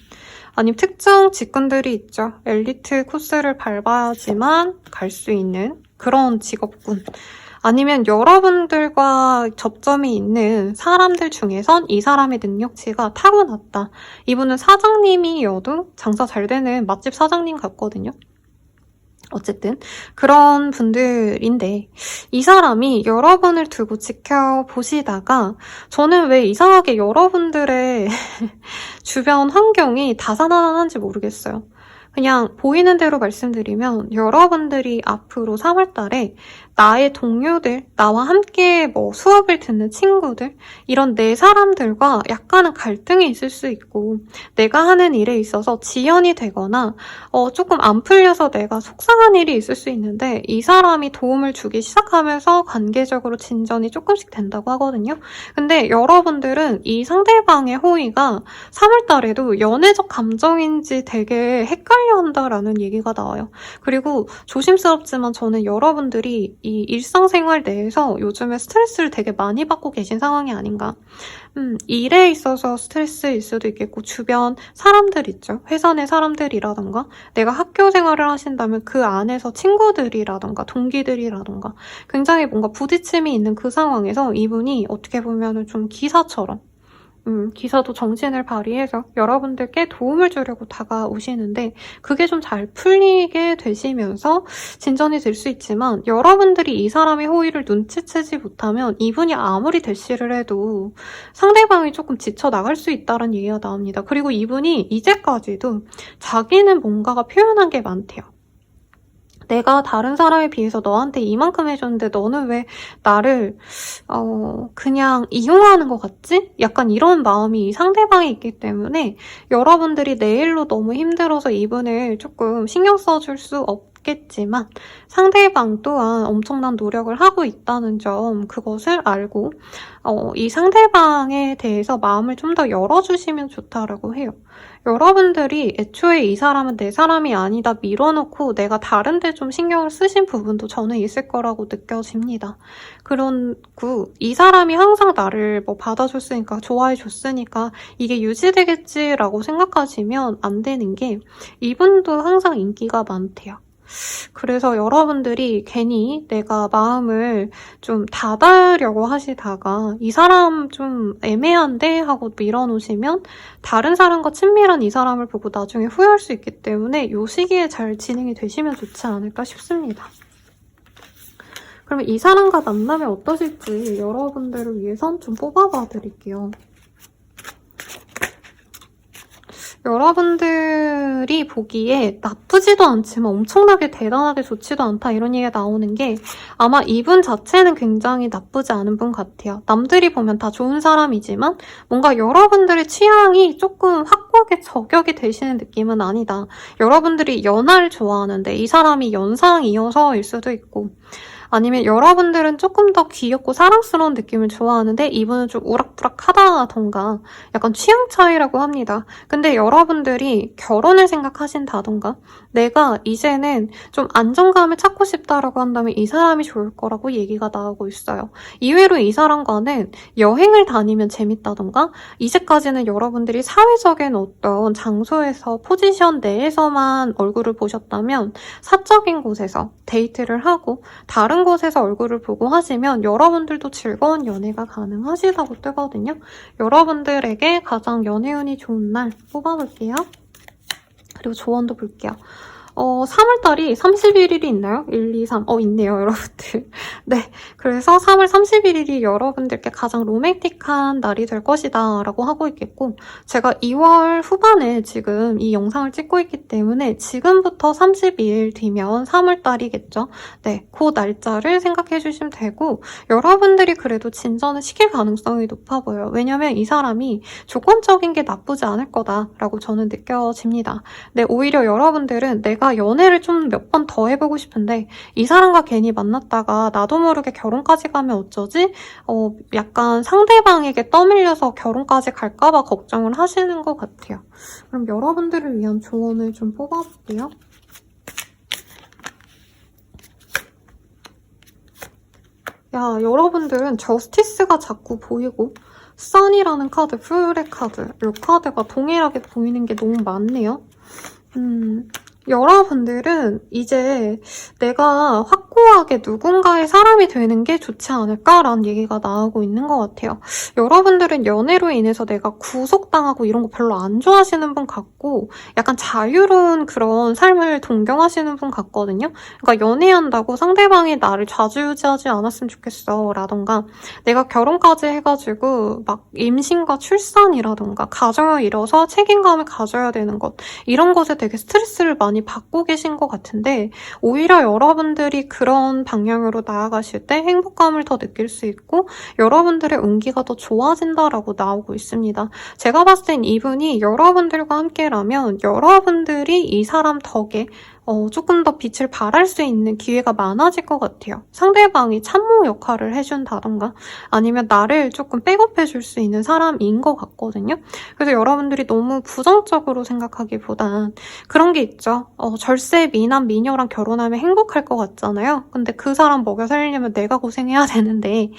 아니면 특정 직군들이 있죠. 엘리트 코스를 밟아야지만 갈 수 있는 그런 직업군. 아니면 여러분들과 접점이 있는 사람들 중에선 이 사람의 능력치가 타고났다. 이분은 사장님이어도 장사 잘 되는 맛집 사장님 같거든요. 어쨌든 그런 분들인데 이 사람이 여러분을 두고 지켜보시다가 저는 왜 이상하게 여러분들의 주변 환경이 다사다난한지 모르겠어요. 그냥 보이는 대로 말씀드리면 여러분들이 앞으로 3월달에 나의 동료들, 나와 함께 수업을 듣는 친구들 이런 내 사람들과 약간은 갈등이 있을 수 있고 내가 하는 일에 있어서 지연이 되거나 조금 안 풀려서 내가 속상한 일이 있을 수 있는데 이 사람이 도움을 주기 시작하면서 관계적으로 진전이 조금씩 된다고 하거든요. 근데 여러분들은 이 상대방의 호의가 3월달에도 연애적 감정인지 되게 헷갈려 한다라는 얘기가 나와요. 그리고 조심스럽지만 저는 여러분들이 이 일상생활 내에서 요즘에 스트레스를 되게 많이 받고 계신 상황이 아닌가. 일에 있어서 스트레스일 수도 있겠고 주변 사람들 있죠. 회사 내 사람들이라던가 내가 학교 생활을 하신다면 그 안에서 친구들이라던가 동기들이라던가 굉장히 뭔가 부딪힘이 있는 그 상황에서 이분이 어떻게 보면 좀 기사처럼 기사도 정신을 발휘해서 여러분들께 도움을 주려고 다가오시는데 그게 좀 잘 풀리게 되시면서 진전이 될 수 있지만 여러분들이 이 사람의 호의를 눈치채지 못하면 이분이 아무리 대시를 해도 상대방이 조금 지쳐나갈 수 있다는 얘기가 나옵니다. 그리고 이분이 이제까지도 자기는 뭔가가 표현한 게 많대요. 내가 다른 사람에 비해서 너한테 이만큼 해줬는데 너는 왜 나를 그냥 이용하는 것 같지? 약간 이런 마음이 상대방에 있기 때문에 여러분들이 내 일로 너무 힘들어서 이분을 조금 신경 써줄 수 없겠지만 상대방 또한 엄청난 노력을 하고 있다는 점, 그것을 알고 이 상대방에 대해서 마음을 좀 더 열어주시면 좋다라고 해요. 여러분들이 애초에 이 사람은 내 사람이 아니다 밀어놓고 내가 다른데 좀 신경을 쓰신 부분도 저는 있을 거라고 느껴집니다. 그리고 이 사람이 항상 나를 뭐 받아줬으니까, 좋아해줬으니까 이게 유지되겠지라고 생각하시면 안 되는 게, 이분도 항상 인기가 많대요. 그래서 여러분들이 괜히 내가 마음을 좀 닫으려고 하시다가 이 사람 좀 애매한데 하고 밀어놓으시면 다른 사람과 친밀한 이 사람을 보고 나중에 후회할 수 있기 때문에 이 시기에 잘 진행이 되시면 좋지 않을까 싶습니다. 그러면 이 사람과 만나면 어떠실지 여러분들을 위해선 좀 뽑아봐 드릴게요. 여러분들이 보기에 나쁘지도 않지만 엄청나게 대단하게 좋지도 않다 이런 얘기가 나오는 게, 아마 이분 자체는 굉장히 나쁘지 않은 분 같아요. 남들이 보면 다 좋은 사람이지만 뭔가 여러분들의 취향이 조금 확고하게 저격이 되시는 느낌은 아니다. 여러분들이 연하를 좋아하는데 이 사람이 연상이어서일 수도 있고, 아니면 여러분들은 조금 더 귀엽고 사랑스러운 느낌을 좋아하는데 이분은 좀 우락부락하다던가 약간 취향 차이라고 합니다. 근데 여러분들이 결혼을 생각하신다던가 내가 이제는 좀 안정감을 찾고 싶다라고 한다면 이 사람이 좋을 거라고 얘기가 나오고 있어요. 이외로 이 사람과는 여행을 다니면 재밌다던가, 이제까지는 여러분들이 사회적인 어떤 장소에서 포지션 내에서만 얼굴을 보셨다면 사적인 곳에서 데이트를 하고 다른 곳에서 얼굴을 보고 하시면 여러분들도 즐거운 연애가 가능하시다고 뜨거든요. 여러분들에게 가장 연애운이 좋은 날 뽑아볼게요. 그리고 조언도 볼게요. 3월달이 31일이 있나요? 1, 2, 3. 있네요, 여러분들. 네. 그래서 3월 31일이 여러분들께 가장 로맨틱한 날이 될 것이다 라고 하고 있겠고, 제가 2월 후반에 지금 이 영상을 찍고 있기 때문에 지금부터 32일 뒤면 3월달이겠죠? 네. 그 날짜를 생각해 주시면 되고, 여러분들이 그래도 진전을 시킬 가능성이 높아 보여요. 왜냐면 이 사람이 조건적인 게 나쁘지 않을 거다라고 저는 느껴집니다. 네. 오히려 여러분들은 내가 연애를 좀 몇 번 더 해보고 싶은데 이 사람과 괜히 만났다가 나도 모르게 결혼까지 가면 어쩌지? 약간 상대방에게 떠밀려서 결혼까지 갈까봐 걱정을 하시는 것 같아요. 그럼 여러분들을 위한 조언을 좀 뽑아볼게요. 야, 여러분들은 저스티스가 자꾸 보이고 선이라는 카드, 풀의 카드, 이 카드가 동일하게 보이는 게 너무 많네요. 여러분들은 이제 내가 확고하게 누군가의 사람이 되는 게 좋지 않을까라는 얘기가 나오고 있는 것 같아요. 여러분들은 연애로 인해서 내가 구속당하고 이런 거 별로 안 좋아하시는 분 같고 약간 자유로운 그런 삶을 동경하시는 분 같거든요. 그러니까 연애한다고 상대방이 나를 좌지우지하지 않았으면 좋겠어 라던가, 내가 결혼까지 해가지고 막 임신과 출산이라던가 가정을 이뤄서 책임감을 가져야 되는 것, 이런 것에 되게 스트레스를 많이 받고 계신 것 같은데, 오히려 여러분들이 그런 방향으로 나아가실 때 행복감을 더 느낄 수 있고 여러분들의 운기가 더 좋아진다라고 나오고 있습니다. 제가 봤을 땐 이분이 여러분들과 함께라면 여러분들이 이 사람 덕에 조금 더 빛을 발할 수 있는 기회가 많아질 것 같아요. 상대방이 참모 역할을 해준다던가 아니면 나를 조금 백업해줄 수 있는 사람인 것 같거든요. 그래서 여러분들이 너무 부정적으로 생각하기보단 그런 게 있죠. 절세 미남 미녀랑 결혼하면 행복할 것 같잖아요. 근데 그 사람 먹여 살리려면 내가 고생해야 되는데,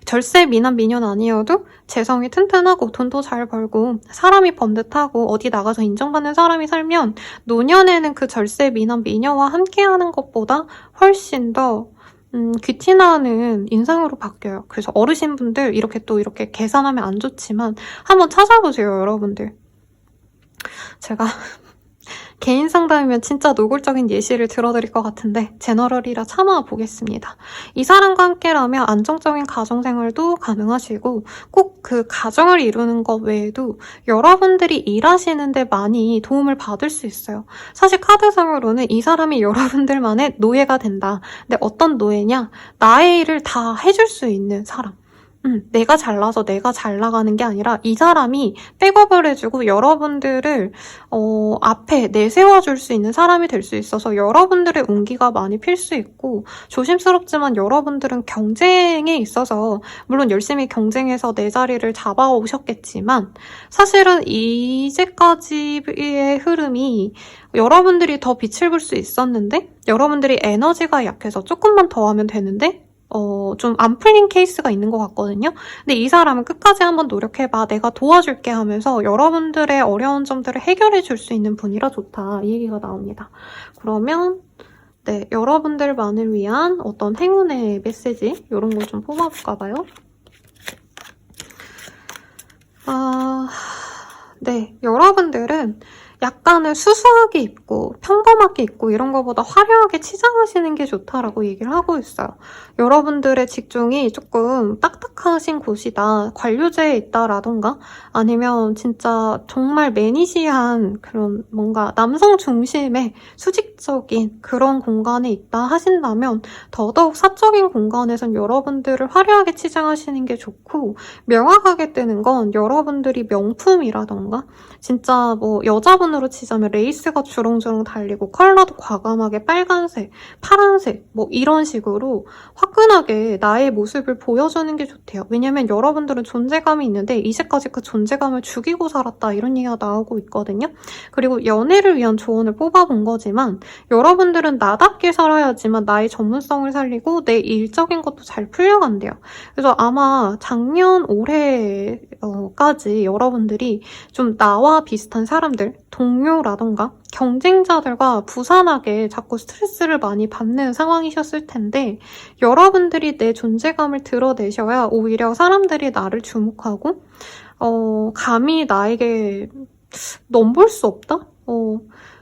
절세 미남 미녀는 아니어도 재성이 튼튼하고 돈도 잘 벌고 사람이 번듯하고 어디 나가서 인정받는 사람이 살면 노년에는 그 절세 미남 미녀와 함께하는 것보다 훨씬 더 귀티나는 인상으로 바뀌어요. 그래서 어르신분들 이렇게 계산하면 안 좋지만 한번 찾아보세요, 여러분들. 제가 개인 상담이면 진짜 노골적인 예시를 들어드릴 것 같은데 제너럴이라 참아보겠습니다. 이 사람과 함께라면 안정적인 가정생활도 가능하시고 꼭 그 가정을 이루는 것 외에도 여러분들이 일하시는데 많이 도움을 받을 수 있어요. 사실 카드상으로는 이 사람이 여러분들만의 노예가 된다. 근데 어떤 노예냐? 나의 일을 다 해줄 수 있는 사람. 내가 잘나서 내가 잘 나가는 게 아니라 이 사람이 백업을 해주고 여러분들을 앞에 내세워줄 수 있는 사람이 될 수 있어서 여러분들의 운기가 많이 필 수 있고 조심스럽지만 여러분들은 경쟁에 있어서 물론 열심히 경쟁해서 내 자리를 잡아오셨겠지만 사실은 이제까지의 흐름이 여러분들이 더 빛을 볼 수 있었는데 여러분들이 에너지가 약해서 조금만 더 하면 되는데 좀 안 풀린 케이스가 있는 것 같거든요. 근데 이 사람은 끝까지 한번 노력해봐. 내가 도와줄게 하면서 여러분들의 어려운 점들을 해결해 줄 수 있는 분이라 좋다. 이 얘기가 나옵니다. 그러면 네, 여러분들만을 위한 어떤 행운의 메시지 이런 걸 좀 뽑아볼까 봐요. 네, 여러분들은 약간은 수수하게 입고 평범하게 입고 이런 거보다 화려하게 치장하시는 게 좋다라고 얘기를 하고 있어요. 여러분들의 직종이 조금 딱딱하신 곳이다, 관료제에 있다라던가 아니면 진짜 정말 매니시한 그런 뭔가 남성 중심의 수직적인 그런 공간에 있다 하신다면 더더욱 사적인 공간에선 여러분들을 화려하게 치장하시는 게 좋고 명확하게 뜨는 건 여러분들이 명품이라던가 진짜 뭐 여자분으로 치자면 레이스가 주렁주렁 달리고 컬러도 과감하게 빨간색, 파란색 뭐 이런 식으로 화끈하게 나의 모습을 보여주는 게 좋대요. 왜냐면 여러분들은 존재감이 있는데 이제까지 그 존재감을 죽이고 살았다 이런 얘기가 나오고 있거든요. 그리고 연애를 위한 조언을 뽑아본 거지만 여러분들은 나답게 살아야지만 나의 전문성을 살리고 내 일적인 것도 잘 풀려간대요. 그래서 아마 작년 올해까지 여러분들이 좀 나와 비슷한 사람들, 동료라던가 경쟁자들과 부산하게 자꾸 스트레스를 많이 받는 상황이셨을 텐데 여러분들이 내 존재감을 드러내셔야 오히려 사람들이 나를 주목하고 감히 나에게 넘볼 수 없다?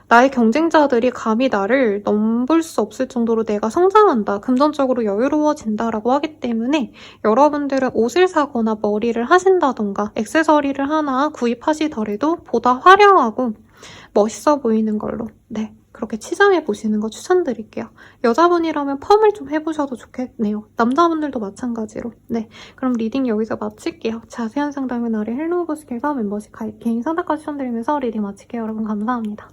나의 경쟁자들이 감히 나를 넘볼 수 없을 정도로 내가 성장한다, 금전적으로 여유로워진다라고 하기 때문에 여러분들은 옷을 사거나 머리를 하신다던가 액세서리를 하나 구입하시더라도 보다 화려하고 멋있어 보이는 걸로 네, 그렇게 치장해 보시는 거 추천드릴게요. 여자분이라면 펌을 좀 해보셔도 좋겠네요. 남자분들도 마찬가지로. 네, 그럼 리딩 여기서 마칠게요. 자세한 상담은 아래 헬로우버스케에서 멤버십 가입 개인 상담까지 추천드리면서 리딩 마칠게요. 여러분 감사합니다.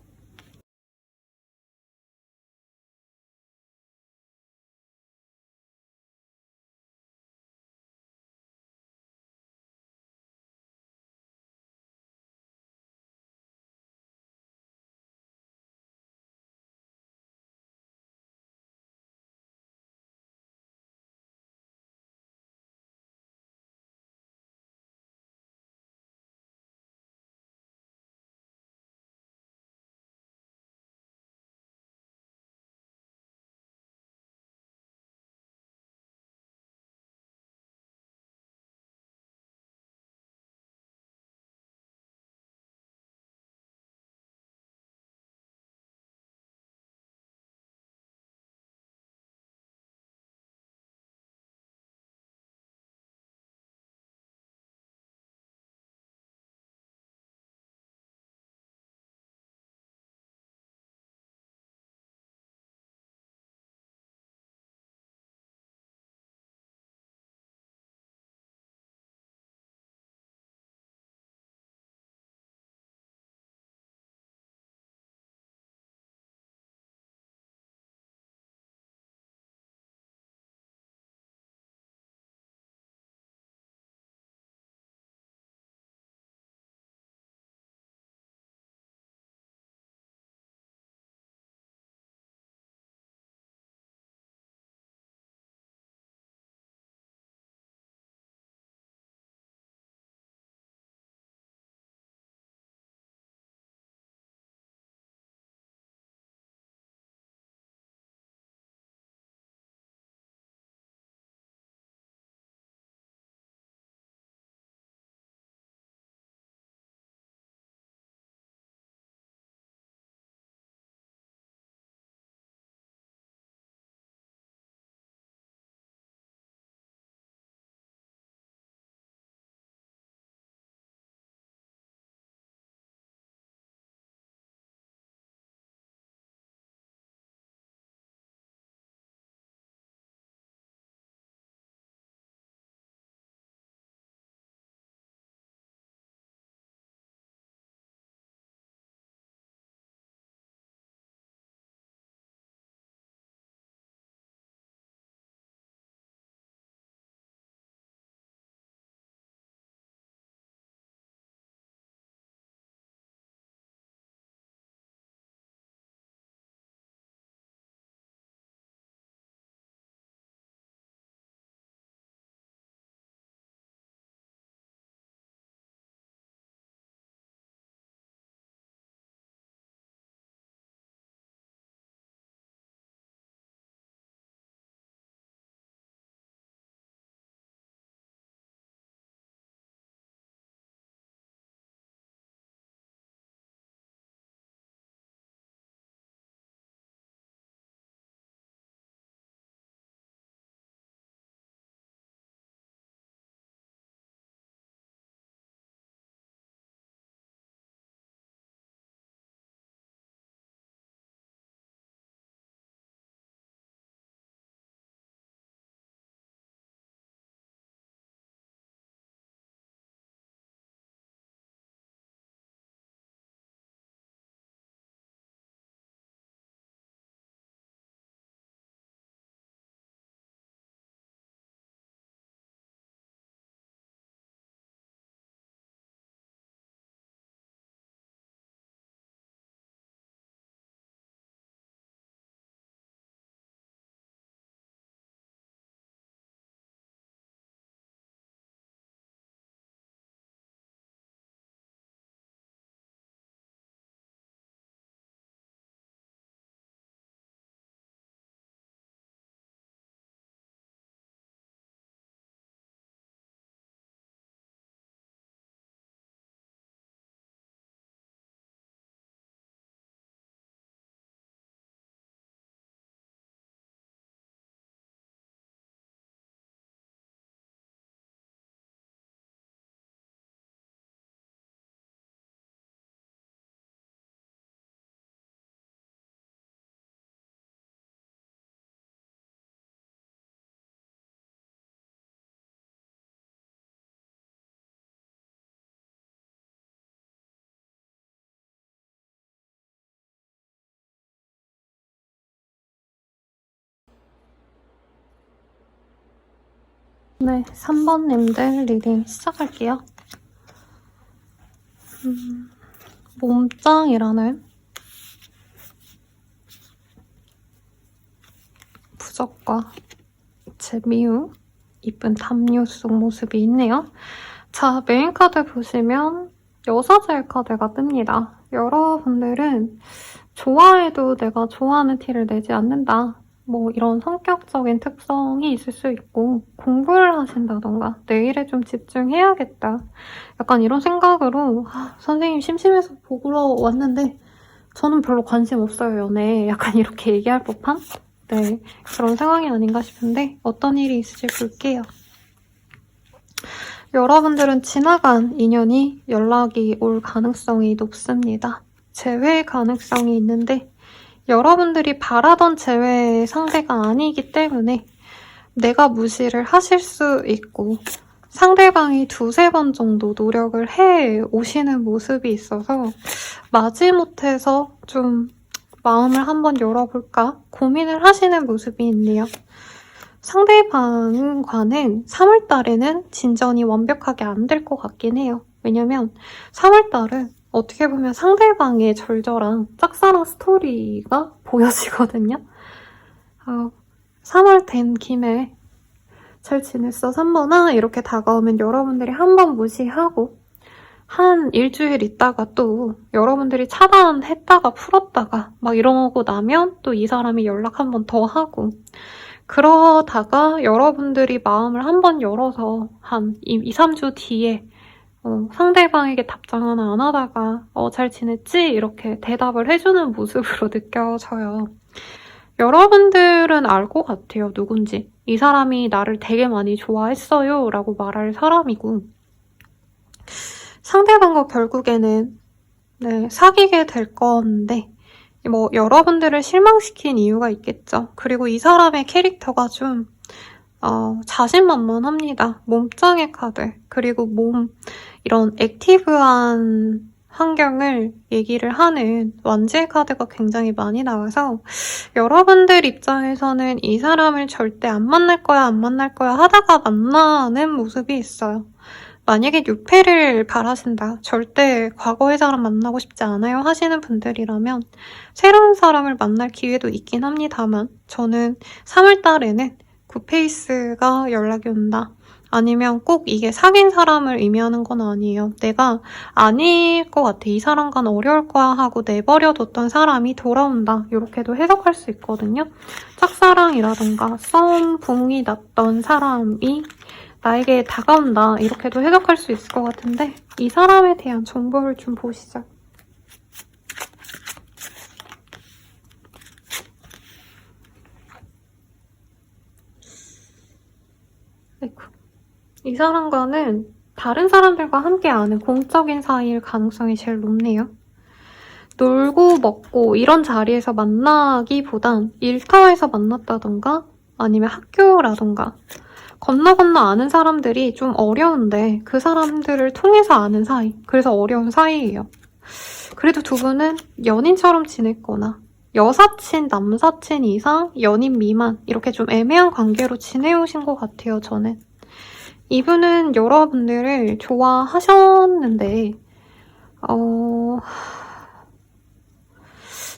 네, 3번님들 리딩 시작할게요. 몸짱이라는 부적과 재미우 이쁜 담요 속 모습이 있네요. 자, 메인 카드 보시면 여사제의 카드가 뜹니다. 여러분들은 좋아해도 내가 좋아하는 티를 내지 않는다. 뭐 이런 성격적인 특성이 있을 수 있고 공부를 하신다던가 내 일에 좀 집중해야겠다. 약간 이런 생각으로 선생님 심심해서 보러 왔는데 저는 별로 관심 없어요, 연애에. 약간 이렇게 얘기할 법한? 네, 그런 상황이 아닌가 싶은데 어떤 일이 있을지 볼게요. 여러분들은 지나간 인연이 연락이 올 가능성이 높습니다. 재회 가능성이 있는데 여러분들이 바라던 재회의 상대가 아니기 때문에 내가 무시를 하실 수 있고 상대방이 2-3번 정도 노력을 해 오시는 모습이 있어서 마지못해서 좀 마음을 한번 열어볼까 고민을 하시는 모습이 있네요. 상대방과는 3월달에는 진전이 완벽하게 안 될 것 같긴 해요. 왜냐면 3월달은 어떻게 보면 상대방의 절절한 짝사랑 스토리가 보여지거든요. 3월 된 김에 잘 지냈어 3번아 이렇게 다가오면 여러분들이 한 번 무시하고 한 일주일 있다가 또 여러분들이 차단했다가 풀었다가 막 이러고 나면 또 이 사람이 연락 한 번 더 하고 그러다가 여러분들이 마음을 한 번 열어서 한 2-3주 뒤에 상대방에게 답장 하나 안 하다가 잘 지냈지? 이렇게 대답을 해주는 모습으로 느껴져요. 여러분들은 알 것 같아요, 누군지. 이 사람이 나를 되게 많이 좋아했어요 라고 말할 사람이고 상대방과 결국에는 네, 사귀게 될 건데 뭐 여러분들을 실망시킨 이유가 있겠죠. 그리고 이 사람의 캐릭터가 좀 자신만만합니다. 몸짱의 카드 그리고 이런 액티브한 환경을 얘기를 하는 완지의 카드가 굉장히 많이 나와서 여러분들 입장에서는 이 사람을 절대 안 만날 거야 하다가 만나는 모습이 있어요. 만약에 6패를 바라신다, 절대 과거의 사람 만나고 싶지 않아요 하시는 분들이라면 새로운 사람을 만날 기회도 있긴 합니다만 저는 3월달에는 9페이스가 연락이 온다. 아니면 꼭 이게 사귄 사람을 의미하는 건 아니에요. 내가 아닐 것 같아. 이 사람과는 어려울 거야 하고 내버려뒀던 사람이 돌아온다. 이렇게도 해석할 수 있거든요. 짝사랑이라던가 썸, 붕이 났던 사람이 나에게 다가온다. 이렇게도 해석할 수 있을 것 같은데 이 사람에 대한 정보를 좀 보시죠. 아이고. 이 사람과는 다른 사람들과 함께 아는 공적인 사이일 가능성이 제일 높네요. 놀고 먹고 이런 자리에서 만나기보단 일터에서 만났다던가 아니면 학교라던가 건너 아는 사람들이 좀 어려운데 그 사람들을 통해서 아는 사이, 그래서 어려운 사이예요. 그래도 두 분은 연인처럼 지냈거나 여사친, 남사친 이상, 연인 미만 이렇게 좀 애매한 관계로 지내오신 것 같아요, 저는. 이분은 여러분들을 좋아하셨는데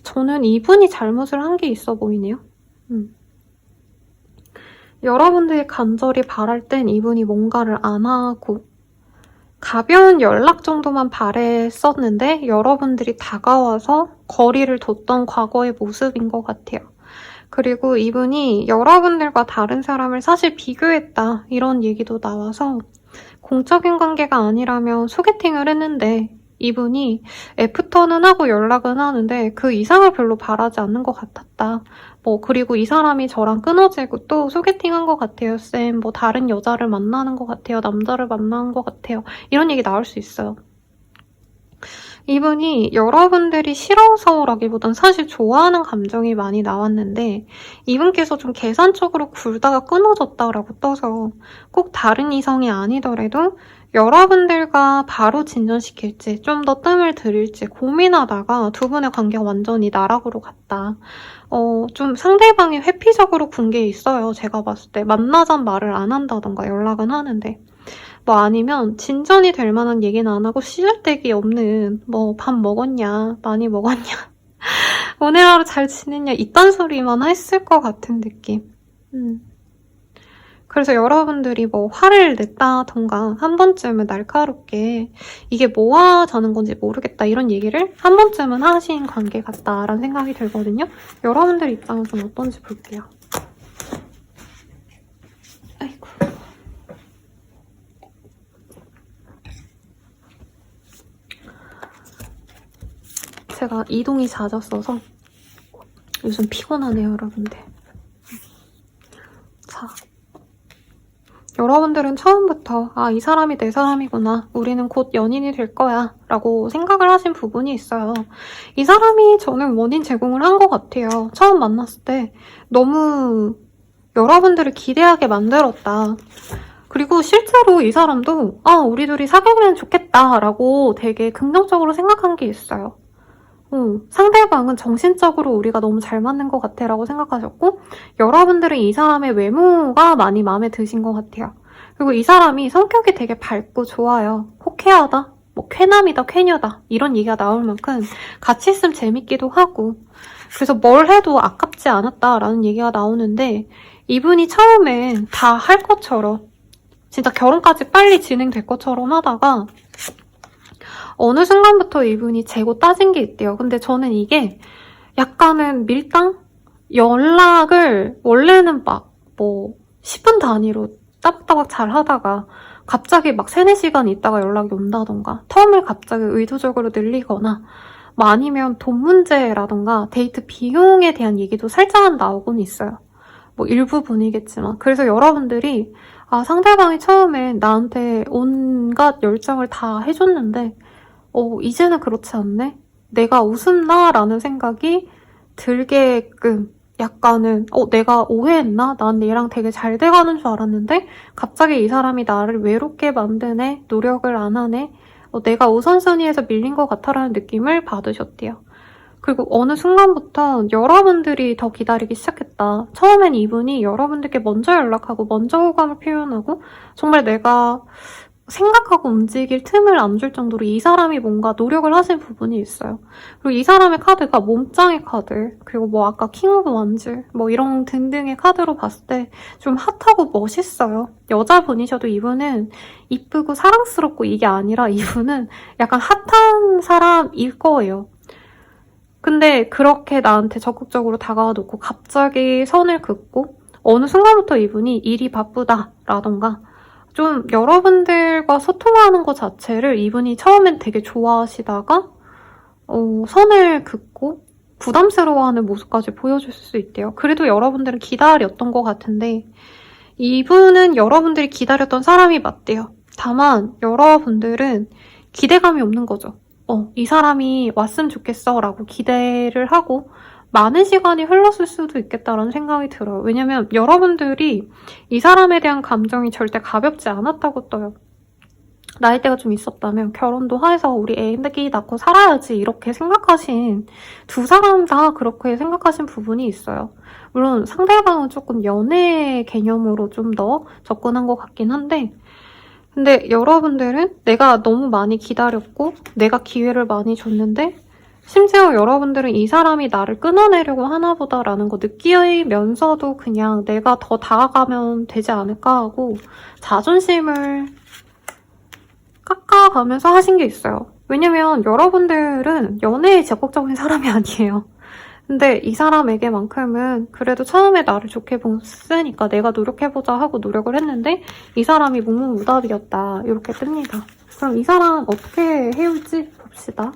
저는 이분이 잘못을 한 게 있어 보이네요. 여러분들이 간절히 바랄 땐 이분이 뭔가를 안 하고 가벼운 연락 정도만 바랬었는데 여러분들이 다가와서 거리를 뒀던 과거의 모습인 것 같아요. 그리고 이분이 여러분들과 다른 사람을 사실 비교했다 이런 얘기도 나와서 공적인 관계가 아니라면 소개팅을 했는데 이분이 애프터는 하고 연락은 하는데 그 이상을 별로 바라지 않는 것 같았다. 그리고 이 사람이 저랑 끊어지고 또 소개팅한 것 같아요, 쌤. 다른 여자를 만나는 것 같아요. 남자를 만나는 것 같아요. 이런 얘기 나올 수 있어요. 이분이 여러분들이 싫어서라기보단 사실 좋아하는 감정이 많이 나왔는데 이분께서 좀 계산적으로 굴다가 끊어졌다라고 떠서 꼭 다른 이성이 아니더라도 여러분들과 바로 진전시킬지 좀 더 뜸을 들일지 고민하다가 두 분의 관계가 완전히 나락으로 갔다. 좀 상대방이 회피적으로 군 게 있어요. 제가 봤을 때 만나잔 말을 안 한다던가 연락은 하는데 뭐 아니면 진전이 될 만한 얘기는 안 하고 시잘데기 없는 뭐 밥 먹었냐 많이 먹었냐 오늘 하루 잘 지냈냐 이딴 소리만 했을 것 같은 느낌. 그래서 여러분들이 뭐 화를 냈다던가 한 번쯤은 날카롭게 이게 뭐 하자는 건지 모르겠다 이런 얘기를 한 번쯤은 하신 관계 같다라는 생각이 들거든요. 여러분들 입장은 좀 어떤지 볼게요. 아이고. 제가 이동이 잦았어서 요즘 피곤하네요, 여러분들. 자. 여러분들은 처음부터 이 사람이 내 사람이구나. 우리는 곧 연인이 될 거야. 라고 생각을 하신 부분이 있어요. 이 사람이 저는 원인 제공을 한 것 같아요. 처음 만났을 때 너무 여러분들을 기대하게 만들었다. 그리고 실제로 이 사람도 우리 둘이 사귀면 좋겠다 라고 되게 긍정적으로 생각한 게 있어요. 상대방은 정신적으로 우리가 너무 잘 맞는 것 같아 라고 생각하셨고 여러분들은 이 사람의 외모가 많이 마음에 드신 것 같아요. 그리고 이 사람이 성격이 되게 밝고 좋아요. 호쾌하다, 뭐 쾌남이다, 쾌녀다 이런 얘기가 나올 만큼 같이 있으면 재밌기도 하고 그래서 뭘 해도 아깝지 않았다라는 얘기가 나오는데 이분이 처음엔 다 할 것처럼 진짜 결혼까지 빨리 진행될 것처럼 하다가 어느 순간부터 이분이 재고 따진 게 있대요. 근데 저는 이게 약간은 밀당? 연락을 원래는 막 뭐 10분 단위로 따박따박 잘 하다가 갑자기 막 3, 4시간 있다가 연락이 온다던가 텀을 갑자기 의도적으로 늘리거나 뭐 아니면 돈 문제라던가 데이트 비용에 대한 얘기도 살짝은 나오곤 있어요. 뭐 일부분이겠지만 그래서 여러분들이 상대방이 처음엔 나한테 온갖 열정을 다 해줬는데 이제는 그렇지 않네? 내가 우습나? 라는 생각이 들게끔 약간은 내가 오해했나? 난 얘랑 되게 잘 돼가는 줄 알았는데 갑자기 이 사람이 나를 외롭게 만드네? 노력을 안 하네? 내가 우선순위에서 밀린 것 같아라는 느낌을 받으셨대요. 그리고 어느 순간부터 여러분들이 더 기다리기 시작했다. 처음엔 이분이 여러분들께 먼저 연락하고 먼저 호감을 표현하고 정말 내가 생각하고 움직일 틈을 안 줄 정도로 이 사람이 뭔가 노력을 하신 부분이 있어요. 그리고 이 사람의 카드가 몸짱의 카드, 그리고 뭐 아까 킹 오브 완즈, 뭐 이런 등등의 카드로 봤을 때 좀 핫하고 멋있어요. 여자분이셔도 이분은 이쁘고 사랑스럽고 이게 아니라 이분은 약간 핫한 사람일 거예요. 근데 그렇게 나한테 적극적으로 다가와 놓고 갑자기 선을 긋고 어느 순간부터 이분이 일이 바쁘다라던가 좀 여러분들과 소통하는 것 자체를 이분이 처음엔 되게 좋아하시다가 선을 긋고 부담스러워하는 모습까지 보여줄 수 있대요. 그래도 여러분들은 기다렸던 것 같은데 이분은 여러분들이 기다렸던 사람이 맞대요. 다만 여러분들은 기대감이 없는 거죠. 이 사람이 왔으면 좋겠어 라고 기대를 하고 많은 시간이 흘렀을 수도 있겠다라는 생각이 들어요. 왜냐면 여러분들이 이 사람에 대한 감정이 절대 가볍지 않았다고 떠요. 나이대가 좀 있었다면 결혼도 해서 우리 애기 낳고 살아야지 이렇게 생각하신 두 사람 다 그렇게 생각하신 부분이 있어요. 물론 상대방은 조금 연애 개념으로 좀 더 접근한 것 같긴 한데 근데 여러분들은 내가 너무 많이 기다렸고 내가 기회를 많이 줬는데 심지어 여러분들은 이 사람이 나를 끊어내려고 하나 보다라는 거 느끼면서도 그냥 내가 더 다가가면 되지 않을까 하고 자존심을 깎아가면서 하신 게 있어요. 왜냐면 여러분들은 연애에 적극적인 사람이 아니에요. 근데 이 사람에게만큼은 그래도 처음에 나를 좋게 봤으니까 내가 노력해보자 하고 노력을 했는데 이 사람이 묵묵무답이었다. 이렇게 뜹니다. 그럼 이 사람 어떻게 해올지 봅시다.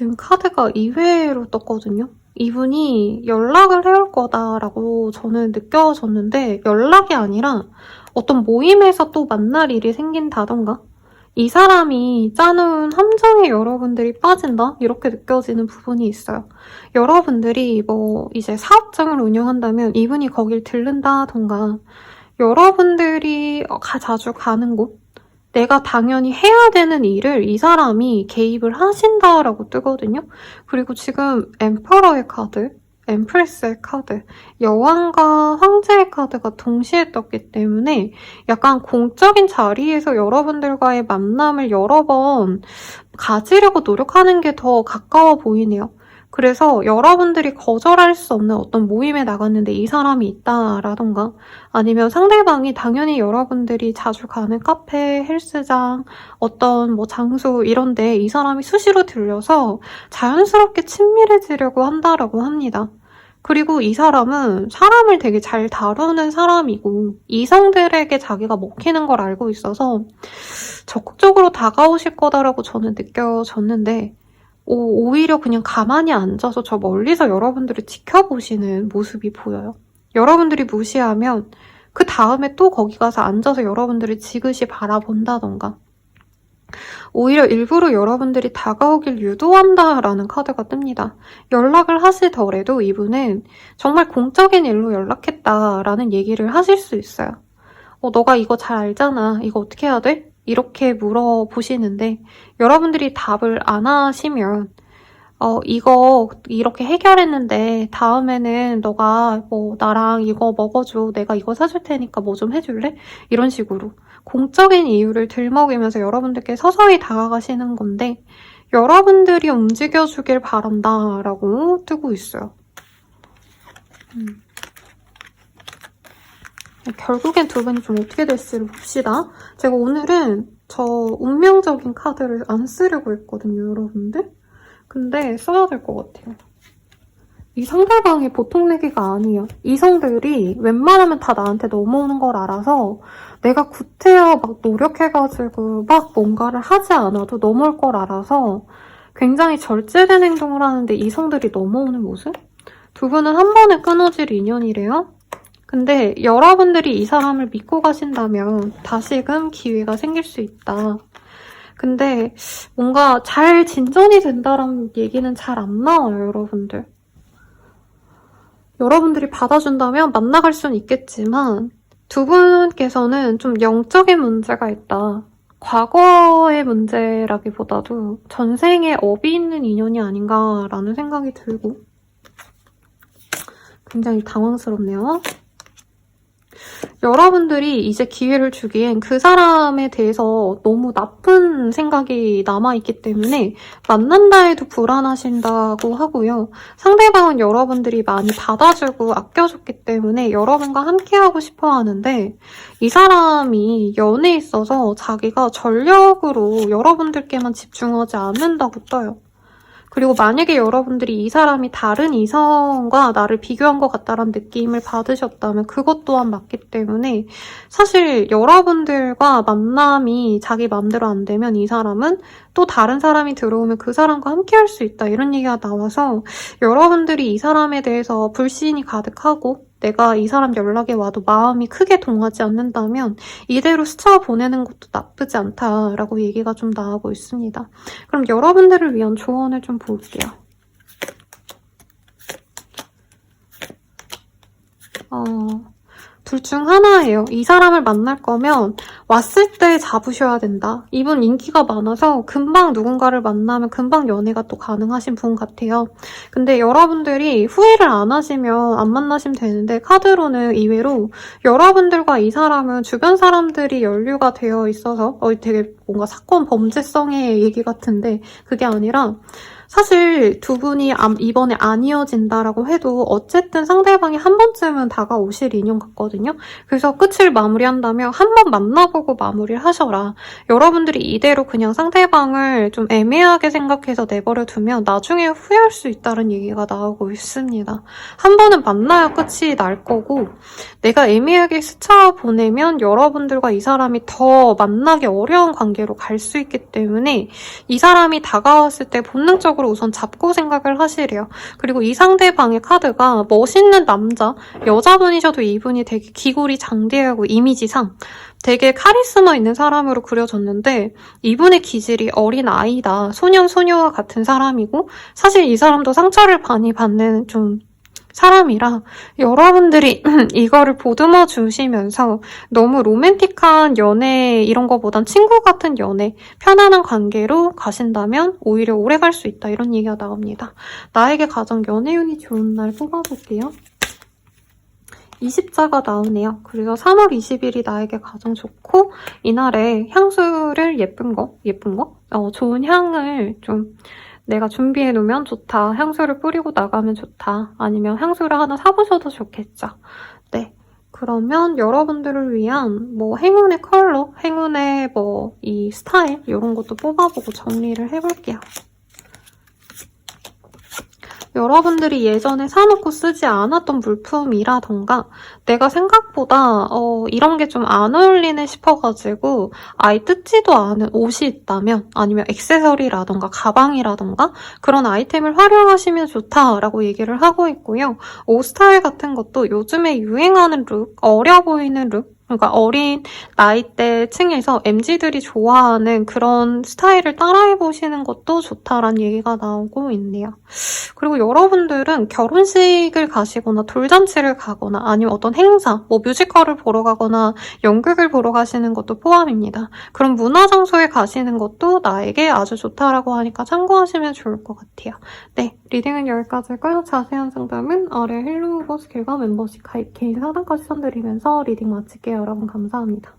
지금 카드가 2회로 떴거든요. 이분이 연락을 해올 거다라고 저는 느껴졌는데 연락이 아니라 어떤 모임에서 또 만날 일이 생긴다던가 이 사람이 짜놓은 함정에 여러분들이 빠진다? 이렇게 느껴지는 부분이 있어요. 여러분들이 뭐 이제 사업장을 운영한다면 이분이 거길 들른다던가 여러분들이 자주 가는 곳 내가 당연히 해야 되는 일을 이 사람이 개입을 하신다라고 뜨거든요. 그리고 지금 엠퍼러의 카드, 엠프레스의 카드, 여왕과 황제의 카드가 동시에 떴기 때문에 약간 공적인 자리에서 여러분들과의 만남을 여러 번 가지려고 노력하는 게 더 가까워 보이네요. 그래서 여러분들이 거절할 수 없는 어떤 모임에 나갔는데 이 사람이 있다라던가 아니면 상대방이 당연히 여러분들이 자주 가는 카페, 헬스장, 어떤 뭐 장소 이런데 이 사람이 수시로 들려서 자연스럽게 친밀해지려고 한다라고 합니다. 그리고 이 사람은 사람을 되게 잘 다루는 사람이고 이성들에게 자기가 먹히는 걸 알고 있어서 적극적으로 다가오실 거다라고 저는 느껴졌는데 오히려 그냥 가만히 앉아서 저 멀리서 여러분들을 지켜보시는 모습이 보여요. 여러분들이 무시하면 그 다음에 또 거기 가서 앉아서 여러분들을 지그시 바라본다던가 오히려 일부러 여러분들이 다가오길 유도한다라는 카드가 뜹니다. 연락을 하시더라도 이분은 정말 공적인 일로 연락했다라는 얘기를 하실 수 있어요. 너가 이거 잘 알잖아. 이거 어떻게 해야 돼? 이렇게 물어보시는데 여러분들이 답을 안 하시면 이거 이렇게 해결했는데 다음에는 너가 뭐 나랑 이거 먹어줘. 내가 이거 사줄 테니까 뭐 좀 해줄래? 이런 식으로 공적인 이유를 들먹이면서 여러분들께 서서히 다가가시는 건데 여러분들이 움직여주길 바란다라고 뜨고 있어요. 결국엔 두 분이 좀 어떻게 될지를 봅시다. 제가 오늘은 저 운명적인 카드를 안 쓰려고 했거든요, 여러분들. 근데 써야 될 것 같아요. 이 상대방이 보통 내기가 아니에요. 이성들이 웬만하면 다 나한테 넘어오는 걸 알아서 내가 구태여 막 노력해가지고 막 뭔가를 하지 않아도 넘어올 걸 알아서 굉장히 절제된 행동을 하는데 이성들이 넘어오는 모습? 두 분은 한 번에 끊어질 인연이래요. 근데 여러분들이 이 사람을 믿고 가신다면 다시금 기회가 생길 수 있다. 근데 뭔가 잘 진전이 된다라는 얘기는 잘 안 나와요, 여러분들. 여러분들이 받아준다면 만나갈 수는 있겠지만 두 분께서는 좀 영적인 문제가 있다. 과거의 문제라기보다도 전생에 업이 있는 인연이 아닌가라는 생각이 들고 굉장히 당황스럽네요. 여러분들이 이제 기회를 주기엔 그 사람에 대해서 너무 나쁜 생각이 남아있기 때문에 만난다 해도 불안하신다고 하고요. 상대방은 여러분들이 많이 받아주고 아껴줬기 때문에 여러분과 함께하고 싶어 하는데 이 사람이 연애에 있어서 자기가 전력으로 여러분들께만 집중하지 않는다고 떠요. 그리고 만약에 여러분들이 이 사람이 다른 이성과 나를 비교한 것 같다라는 느낌을 받으셨다면 그것 또한 맞기 때문에 사실 여러분들과 만남이 자기 마음대로 안 되면 이 사람은 또 다른 사람이 들어오면 그 사람과 함께 할 수 있다 이런 얘기가 나와서 여러분들이 이 사람에 대해서 불신이 가득하고 내가 이 사람 연락에 와도 마음이 크게 동하지 않는다면 이대로 스쳐 보내는 것도 나쁘지 않다라고 얘기가 좀 나오고 있습니다. 그럼 여러분들을 위한 조언을 좀 볼게요. 둘 중 하나예요. 이 사람을 만날 거면 왔을 때 잡으셔야 된다. 이분 인기가 많아서 금방 누군가를 만나면 금방 연애가 또 가능하신 분 같아요. 근데 여러분들이 후회를 안 하시면 안 만나시면 되는데 카드로는 이외로 여러분들과 이 사람은 주변 사람들이 연루가 되어 있어서 되게 뭔가 사건 범죄성의 얘기 같은데 그게 아니라 사실 두 분이 이번에 안 이어진다라고 해도 어쨌든 상대방이 한 번쯤은 다가오실 인연 같거든요. 그래서 끝을 마무리한다면 한 번 만나보고 마무리를 하셔라. 여러분들이 이대로 그냥 상대방을 좀 애매하게 생각해서 내버려 두면 나중에 후회할 수 있다는 얘기가 나오고 있습니다. 한 번은 만나야 끝이 날 거고 내가 애매하게 스쳐 보내면 여러분들과 이 사람이 더 만나기 어려운 관계로 갈 수 있기 때문에 이 사람이 다가왔을 때 본능적으로 객관적으로 우선 잡고 생각을 하시래요. 그리고 이 상대방의 카드가 멋있는 남자, 여자분이셔도 이분이 되게 기골이 장대하고 이미지상 되게 카리스마 있는 사람으로 그려졌는데 이분의 기질이 어린 아이다, 소년, 소녀와 같은 사람이고 사실 이 사람도 상처를 많이 받는 좀 사람이라 여러분들이 이거를 보듬어 주시면서 너무 로맨틱한 연애 이런 거보단 친구 같은 연애, 편안한 관계로 가신다면 오히려 오래 갈 수 있다 이런 얘기가 나옵니다. 나에게 가장 연애운이 좋은 날 뽑아볼게요. 20자가 나오네요. 그래서 3월 20일이 나에게 가장 좋고 이날에 향수를 예쁜 거? 좋은 향을 좀 내가 준비해놓으면 좋다. 향수를 뿌리고 나가면 좋다. 아니면 향수를 하나 사보셔도 좋겠죠. 네. 그러면 여러분들을 위한 뭐 행운의 컬러, 행운의 뭐 이 스타일 이런 것도 뽑아보고 정리를 해볼게요. 여러분들이 예전에 사놓고 쓰지 않았던 물품이라던가 내가 생각보다 이런 게 좀 안 어울리네 싶어가지고 아예 뜯지도 않은 옷이 있다면 아니면 액세서리라던가 가방이라던가 그런 아이템을 활용하시면 좋다라고 얘기를 하고 있고요. 옷 스타일 같은 것도 요즘에 유행하는 룩, 어려 보이는 룩, 그러니까 어린 나이대 층에서 MZ들이 좋아하는 그런 스타일을 따라해보시는 것도 좋다라는 얘기가 나오고 있네요. 그리고 여러분들은 결혼식을 가시거나 돌잔치를 가거나 아니면 어떤 행사, 뭐 뮤지컬을 보러 가거나 연극을 보러 가시는 것도 포함입니다. 그럼 문화장소에 가시는 것도 나에게 아주 좋다라고 하니까 참고하시면 좋을 것 같아요. 네, 리딩은 여기까지고요. 자세한 상담은 아래 헬로우버 스킬과 멤버십 가입 개인 상담까지 선드리면서 리딩 마칠게요. 여러분 감사합니다.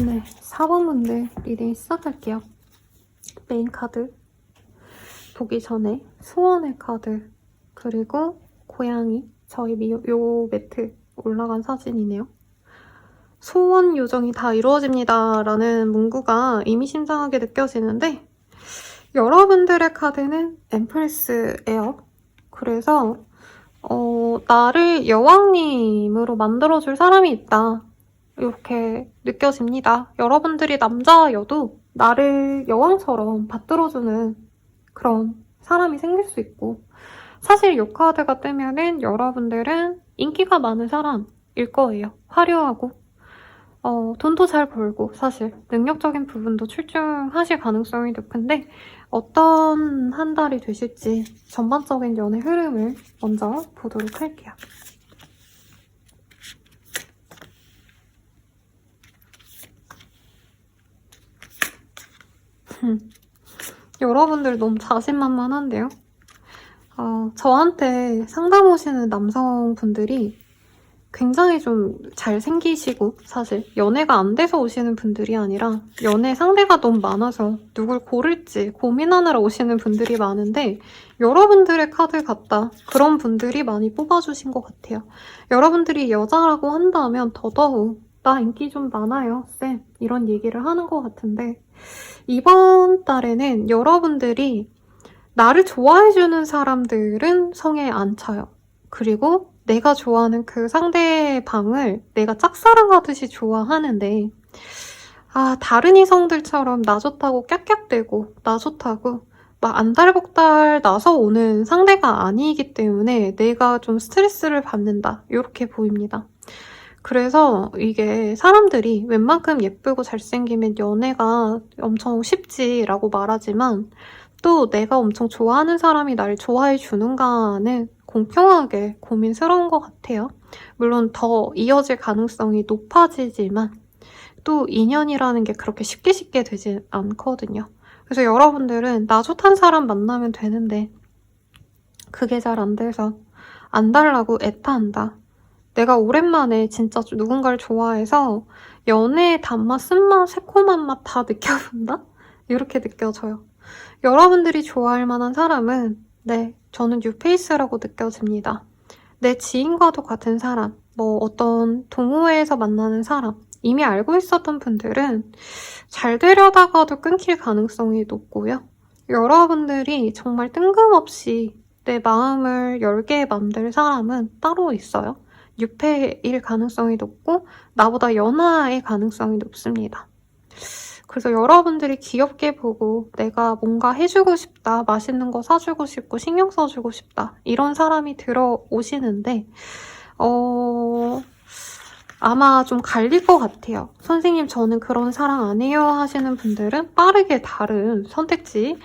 네, 4번 문제 리딩 시작할게요. 메인 카드 보기 전에 소원의 카드, 그리고 고양이, 저희 요 매트 올라간 사진이네요. 소원 요정이 다 이루어집니다 라는 문구가 의미심장하게 느껴지는데, 여러분들의 카드는 엠프레스예요. 그래서 나를 여왕님으로 만들어줄 사람이 있다, 이렇게 느껴집니다. 여러분들이 남자여도 나를 여왕처럼 받들어주는 그런 사람이 생길 수 있고, 사실 이 카드가 뜨면은 여러분들은 인기가 많은 사람일 거예요. 화려하고 돈도 잘 벌고 사실 능력적인 부분도 출중하실 가능성이 높은데, 어떤 한 달이 되실지 전반적인 연애 흐름을 먼저 보도록 할게요. 여러분들 너무 자신만만한데요? 저한테 상담 오시는 남성분들이 굉장히 좀 잘생기시고, 사실 연애가 안 돼서 오시는 분들이 아니라 연애 상대가 너무 많아서 누굴 고를지 고민하느라 오시는 분들이 많은데, 여러분들의 카드 같다, 그런 분들이 많이 뽑아주신 것 같아요. 여러분들이 여자라고 한다면 더더욱 나 인기 좀 많아요 쌤, 이런 얘기를 하는 것 같은데, 이번 달에는 여러분들이 나를 좋아해주는 사람들은 성에 안 차요. 그리고 내가 좋아하는 그 상대방을 내가 짝사랑하듯이 좋아하는데, 다른 이성들처럼 나 좋다고 깍깍대고 나 좋다고 막 안달복달 나서 오는 상대가 아니기 때문에 내가 좀 스트레스를 받는다, 이렇게 보입니다. 그래서 이게 사람들이 웬만큼 예쁘고 잘생기면 연애가 엄청 쉽지라고 말하지만, 또 내가 엄청 좋아하는 사람이 날 좋아해 주는가는 공평하게 고민스러운 것 같아요. 물론 더 이어질 가능성이 높아지지만 또 인연이라는 게 그렇게 쉽게 되지 않거든요. 그래서 여러분들은 나 좋다는 사람 만나면 되는데 그게 잘 안 돼서 안 달라고 애타한다. 내가 오랜만에 진짜 누군가를 좋아해서 연애의 단맛, 쓴맛, 새콤한 맛 다 느껴본다? 이렇게 느껴져요. 여러분들이 좋아할 만한 사람은, 네, 저는 뉴페이스라고 느껴집니다. 내 지인과도 같은 사람, 뭐 어떤 동호회에서 만나는 사람, 이미 알고 있었던 분들은 잘 되려다가도 끊길 가능성이 높고요. 여러분들이 정말 뜬금없이 내 마음을 열게 만들 사람은 따로 있어요. 뉴페일 가능성이 높고 나보다 연하의 가능성이 높습니다. 그래서 여러분들이 귀엽게 보고 내가 뭔가 해주고 싶다, 맛있는 거 사주고 싶고 신경 써주고 싶다, 이런 사람이 들어오시는데 아마 좀 갈릴 것 같아요. 선생님 저는 그런 사랑 안 해요 하시는 분들은 빠르게 다른 선택지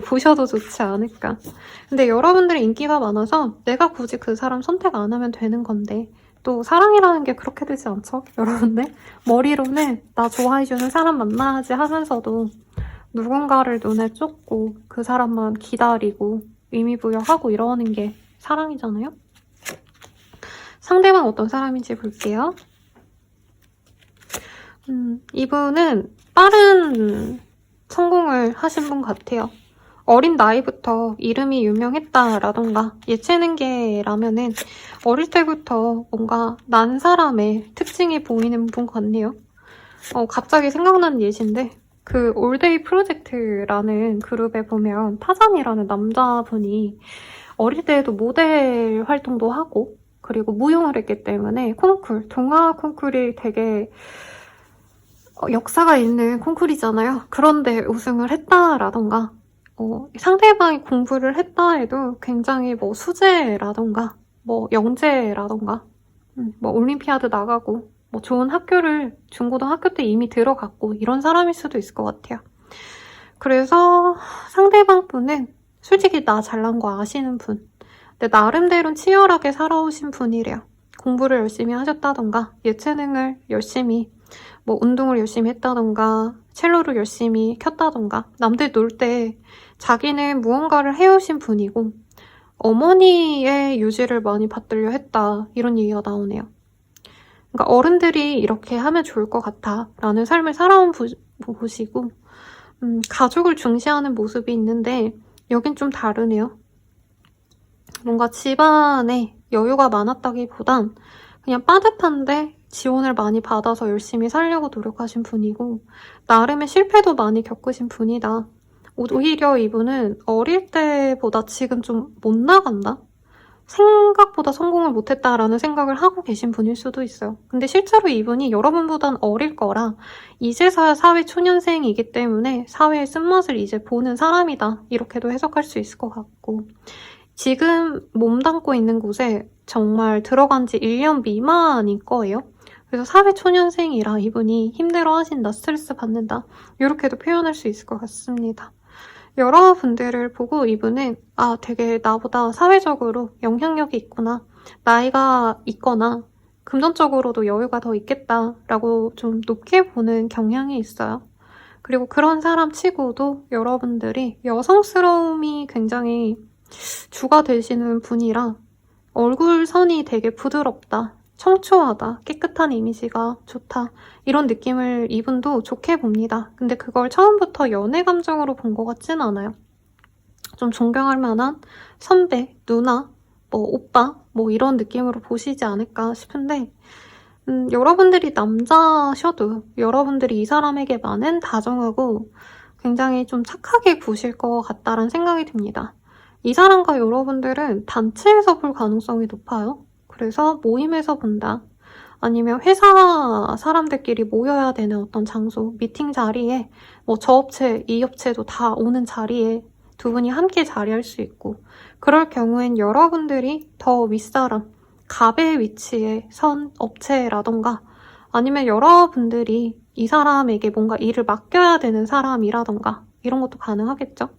보셔도 좋지 않을까. 근데 여러분들이 인기가 많아서 내가 굳이 그 사람 선택 안 하면 되는 건데, 또 사랑이라는 게 그렇게 되지 않죠? 여러분들 머리로는 나 좋아해주는 사람 만나야지 하면서도 누군가를 눈에 쫓고 그 사람만 기다리고 의미부여하고 이러는 게 사랑이잖아요? 상대방 어떤 사람인지 볼게요. 이분은 빠른 성공을 하신 분 같아요. 어린 나이부터 이름이 유명했다라던가 예체능계라면은 어릴 때부터 뭔가 난 사람의 특징이 보이는 분 같네요. 갑자기 생각나는 예시인데, 그 올데이 프로젝트라는 그룹에 보면 타잔이라는 남자분이 어릴 때에도 모델 활동도 하고 그리고 무용을 했기 때문에 동아 콩쿨이 되게 역사가 있는 콩쿨이잖아요. 그런데 우승을 했다라던가, 상대방이 공부를 했다 해도 굉장히 뭐 수재라던가 뭐 영재라던가 뭐 올림피아드 나가고 뭐 좋은 학교를 중고등학교 때 이미 들어갔고 이런 사람일 수도 있을 것 같아요. 그래서 상대방 분은 솔직히 나 잘난 거 아시는 분, 근데 나름대로는 치열하게 살아오신 분이래요. 공부를 열심히 하셨다던가 예체능을 열심히, 뭐 운동을 열심히 했다던가 첼로를 열심히 켰다던가 남들 놀 때 자기는 무언가를 해오신 분이고 어머니의 유지를 많이 받들려 했다, 이런 얘기가 나오네요. 그러니까 어른들이 이렇게 하면 좋을 것 같아 라는 삶을 살아온 보시고 가족을 중시하는 모습이 있는데 여긴 좀 다르네요. 뭔가 집안에 여유가 많았다기보단 그냥 빠듯한데 지원을 많이 받아서 열심히 살려고 노력하신 분이고 나름의 실패도 많이 겪으신 분이다. 오히려 이분은 어릴 때보다 지금 좀 못 나간다? 생각보다 성공을 못했다라는 생각을 하고 계신 분일 수도 있어요. 근데 실제로 이분이 여러분보단 어릴 거라 이제서야 사회 초년생이기 때문에 사회의 쓴맛을 이제 보는 사람이다. 이렇게도 해석할 수 있을 것 같고 지금 몸담고 있는 곳에 정말 들어간 지 1년 미만일 거예요. 그래서 사회 초년생이라 이분이 힘들어하신다, 스트레스 받는다 이렇게도 표현할 수 있을 것 같습니다. 여러분들을 보고 이분은 되게 나보다 사회적으로 영향력이 있구나, 나이가 있거나 금전적으로도 여유가 더 있겠다라고 좀 높게 보는 경향이 있어요. 그리고 그런 사람 치고도 여러분들이 여성스러움이 굉장히 주가 되시는 분이라 얼굴 선이 되게 부드럽다, 청초하다, 깨끗한 이미지가 좋다 이런 느낌을 이분도 좋게 봅니다. 근데 그걸 처음부터 연애 감정으로 본 것 같진 않아요. 좀 존경할 만한 선배, 누나, 오빠 이런 느낌으로 보시지 않을까 싶은데 여러분들이 남자셔도 여러분들이 이 사람에게 많은 다정하고 굉장히 좀 착하게 구실 것 같다는 생각이 듭니다. 이 사람과 여러분들은 단체에서 볼 가능성이 높아요. 그래서 모임에서 본다. 아니면 회사 사람들끼리 모여야 되는 어떤 장소, 미팅 자리에 저 업체, 이 업체도 다 오는 자리에 두 분이 함께 자리할 수 있고 그럴 경우엔 여러분들이 더 윗사람, 갑의 위치에 선 업체라던가 아니면 여러분들이 이 사람에게 뭔가 일을 맡겨야 되는 사람이라던가 이런 것도 가능하겠죠.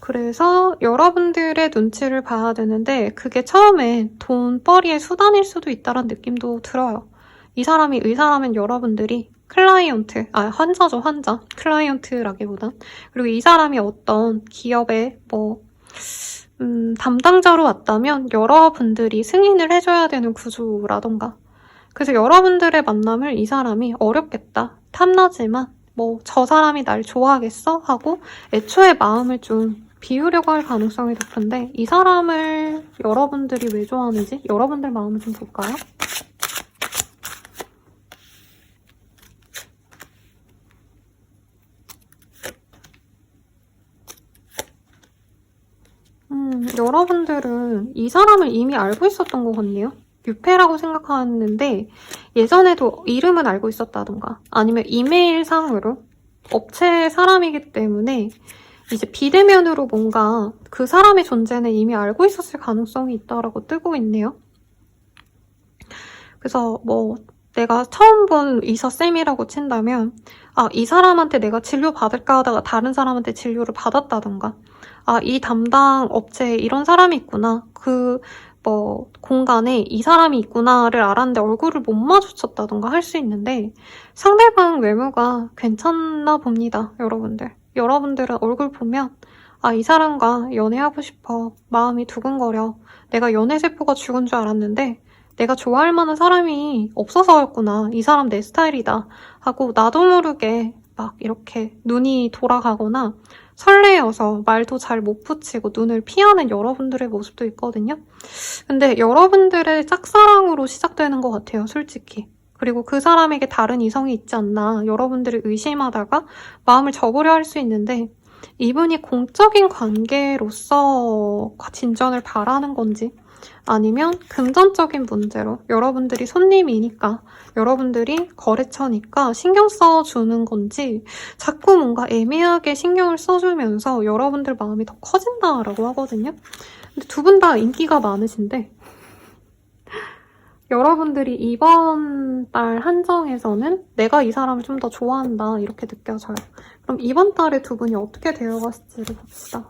그래서 여러분들의 눈치를 봐야 되는데 그게 처음에 돈벌이의 수단일 수도 있다는 느낌도 들어요. 이 사람이 의사라면 여러분들이 클라이언트, 환자죠, 환자. 클라이언트라기보단. 그리고 이 사람이 어떤 기업의 담당자로 왔다면 여러분들이 승인을 해줘야 되는 구조라던가. 그래서 여러분들의 만남을 이 사람이 어렵겠다, 탐나지만 저 사람이 날 좋아하겠어? 하고 애초에 마음을 좀 비우려고 할 가능성이 높은데 이 사람을 여러분들이 왜 좋아하는지 여러분들 마음을 좀 볼까요? 여러분들은 이 사람을 이미 알고 있었던 것 같네요. 유패라고 생각하는데 예전에도 이름은 알고 있었다던가 아니면 이메일상으로 업체 사람이기 때문에 이제 비대면으로 뭔가 그 사람의 존재는 이미 알고 있었을 가능성이 있다라고 뜨고 있네요. 그래서 내가 처음 본 의사쌤이라고 친다면 이 사람한테 내가 진료 받을까 하다가 다른 사람한테 진료를 받았다던가 이 담당 업체에 이런 사람이 있구나, 공간에 이 사람이 있구나를 알았는데 얼굴을 못 마주쳤다던가 할 수 있는데 상대방 외모가 괜찮나 봅니다. 여러분들은 얼굴 보면 이 사람과 연애하고 싶어, 마음이 두근거려, 내가 연애세포가 죽은 줄 알았는데 내가 좋아할 만한 사람이 없어서였구나, 이 사람 내 스타일이다 하고 나도 모르게 막 이렇게 눈이 돌아가거나 설레어서 말도 잘 못 붙이고 눈을 피하는 여러분들의 모습도 있거든요. 근데 여러분들의 짝사랑으로 시작되는 것 같아요, 솔직히. 그리고 그 사람에게 다른 이성이 있지 않나 여러분들을 의심하다가 마음을 접으려 할 수 있는데 이분이 공적인 관계로서 진전을 바라는 건지 아니면 금전적인 문제로 여러분들이 손님이니까 여러분들이 거래처니까 신경 써주는 건지 자꾸 뭔가 애매하게 신경을 써주면서 여러분들 마음이 더 커진다라고 하거든요. 근데 두 분 다 인기가 많으신데 여러분들이 이번 달 한정에서는 내가 이 사람을 좀 더 좋아한다 이렇게 느껴져요. 그럼 이번 달에 두 분이 어떻게 되어갔을지를 봅시다.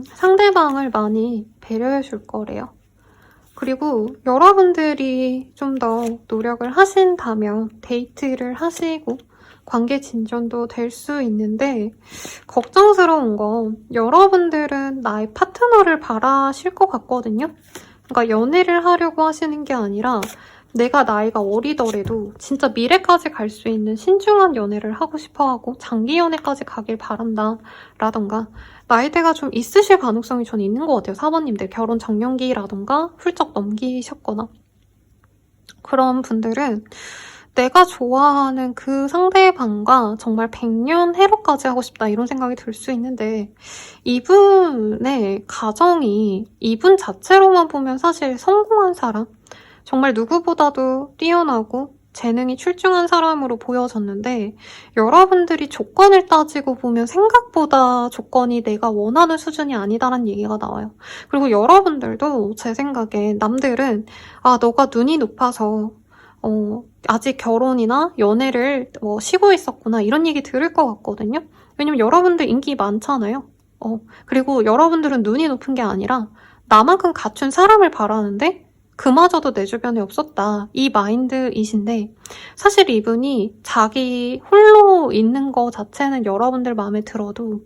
상대방을 많이 배려해 줄 거래요. 그리고 여러분들이 좀 더 노력을 하신다면 데이트를 하시고 관계 진전도 될 수 있는데 걱정스러운 건 여러분들은 나의 파트너를 바라실 것 같거든요. 그러니까 연애를 하려고 하시는 게 아니라 내가 나이가 어리더라도 진짜 미래까지 갈 수 있는 신중한 연애를 하고 싶어하고 장기 연애까지 가길 바란다 라던가 나이대가 좀 있으실 가능성이 저는 있는 것 같아요. 사모님들 결혼 정년기라던가 훌쩍 넘기셨거나 그런 분들은 내가 좋아하는 그 상대방과 정말 100년 해로까지 하고 싶다 이런 생각이 들 수 있는데 이분의 가정이 이분 자체로만 보면 사실 성공한 사람 정말 누구보다도 뛰어나고 재능이 출중한 사람으로 보여졌는데 여러분들이 조건을 따지고 보면 생각보다 조건이 내가 원하는 수준이 아니다라는 얘기가 나와요. 그리고 여러분들도 제 생각에 남들은 아 너가 눈이 높아서 아직 결혼이나 연애를 쉬고 있었구나 이런 얘기 들을 것 같거든요. 왜냐면 여러분들 인기 많잖아요. 그리고 여러분들은 눈이 높은 게 아니라 나만큼 갖춘 사람을 바라는데 그마저도 내 주변에 없었다. 이 마인드이신데 사실 이분이 자기 홀로 있는 거 자체는 여러분들 마음에 들어도